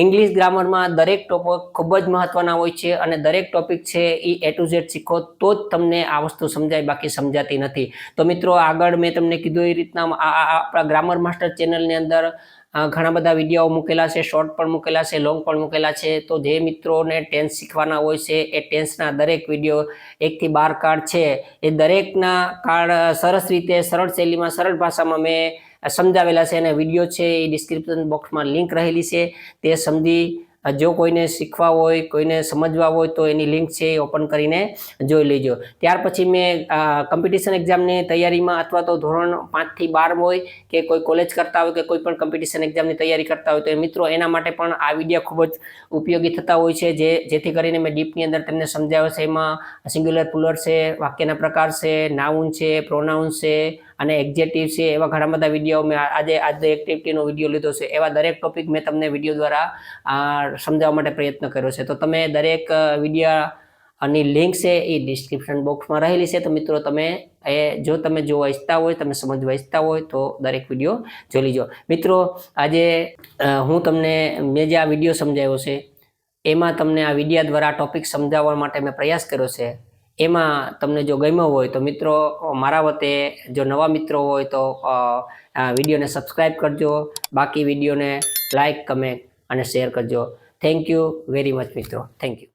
ઇંગ્લિશ ગ્રામરમાં દરેક ટોપિક ખૂબ જ મહત્વના હોય છે, અને દરેક ટોપિક છે એ A to Z શીખો તો જ તમને આ વસ્તુ સમજાય, બાકી સમજાતી નથી. તો મિત્રો આગળ મેં તમને કીધું એ રીતના આપણા ગ્રામર માસ્ટર ચેનલની અંદર ઘણા બધા વિડીયો મૂકેલા છે, શોર્ટ પણ મૂકેલા છે, લોંગ પણ મૂકેલા છે. તો જે મિત્રોને ટેન્સ શીખવાના હોય છે એ ટેન્સના દરેક વિડીયો 1 થી 12 કાર્ડ છે એ દરેકના કાર્ડ સરસ રીતે, સરળ શૈલીમાં, સરળ ભાષામાં મેં સમજાવેલા છે, અને વિડીયો છે એ ડિસ્ક્રિપ્શન બોક્સમાં લિંક રહેલી છે. તે સમજી જો કોઈને શીખવા હોય, કોઈને સમજવા હોય તો એની લિંક છે એ ઓપન કરીને જોઈ લેજો. ત્યાર પછી મેં કોમ્પિટિશન એક્ઝામની તૈયારીમાં, અથવા તો ધોરણ 5 થી 12 હોય કે કોઈ કોલેજ કરતા હોય કે કોઈ પણ કોમ્પિટિશન એક્ઝામની તૈયારી કરતા હોય તો એ મિત્રો એના માટે પણ આ વિડીયો ખૂબ જ ઉપયોગી થતા હોય છે. જેથી કરીને મેં ડીપની અંદર તમને સમજાવ્યો છે. એમાં સિંગ્યુલર, પ્લુરલ છે, વાક્યના પ્રકાર છે, નાઉન છે, પ્રોનાઉન છે, અને એક્ઝેક્ટિવ છે. એવા ઘણા બધા વિડીયો મેં આજે એક્ટિવિટીનો વિડીયો લીધો છે. એવા દરેક ટોપિક મેં તમને વિડીયો દ્વારા સમજાવવા માટે પ્રયત્ન કર્યો છે. તો તમે દરેક વિડીયોની લિંક છે એ ડિસ્ક્રિપ્શન બોક્સમાં રહેલી છે. તો મિત્રો તમે જો તમે જોવા ઈચ્છતા હોય, તમે સમજવા ઈચ્છતા હોય તો દરેક વિડીયો જોઈ લીજો. મિત્રો આજે મેં જે આ વિડીયો સમજાવ્યો છે એમાં તમને આ વિડીયો દ્વારા ટોપિક સમજાવવા માટે મેં પ્રયાસ કર્યો છે. એમાં તમને જો ગમ્યો હોય તો મિત્રો મારા વતે, જો નવા મિત્રો હોય તો વિડીયોને સબસ્ક્રાઈબ કરજો, બાકી વિડીયોને લાઈક, કમેન્ટ અને શેર કરજો. થેન્ક યુ વેરી મચ મિત્રો. Thank you.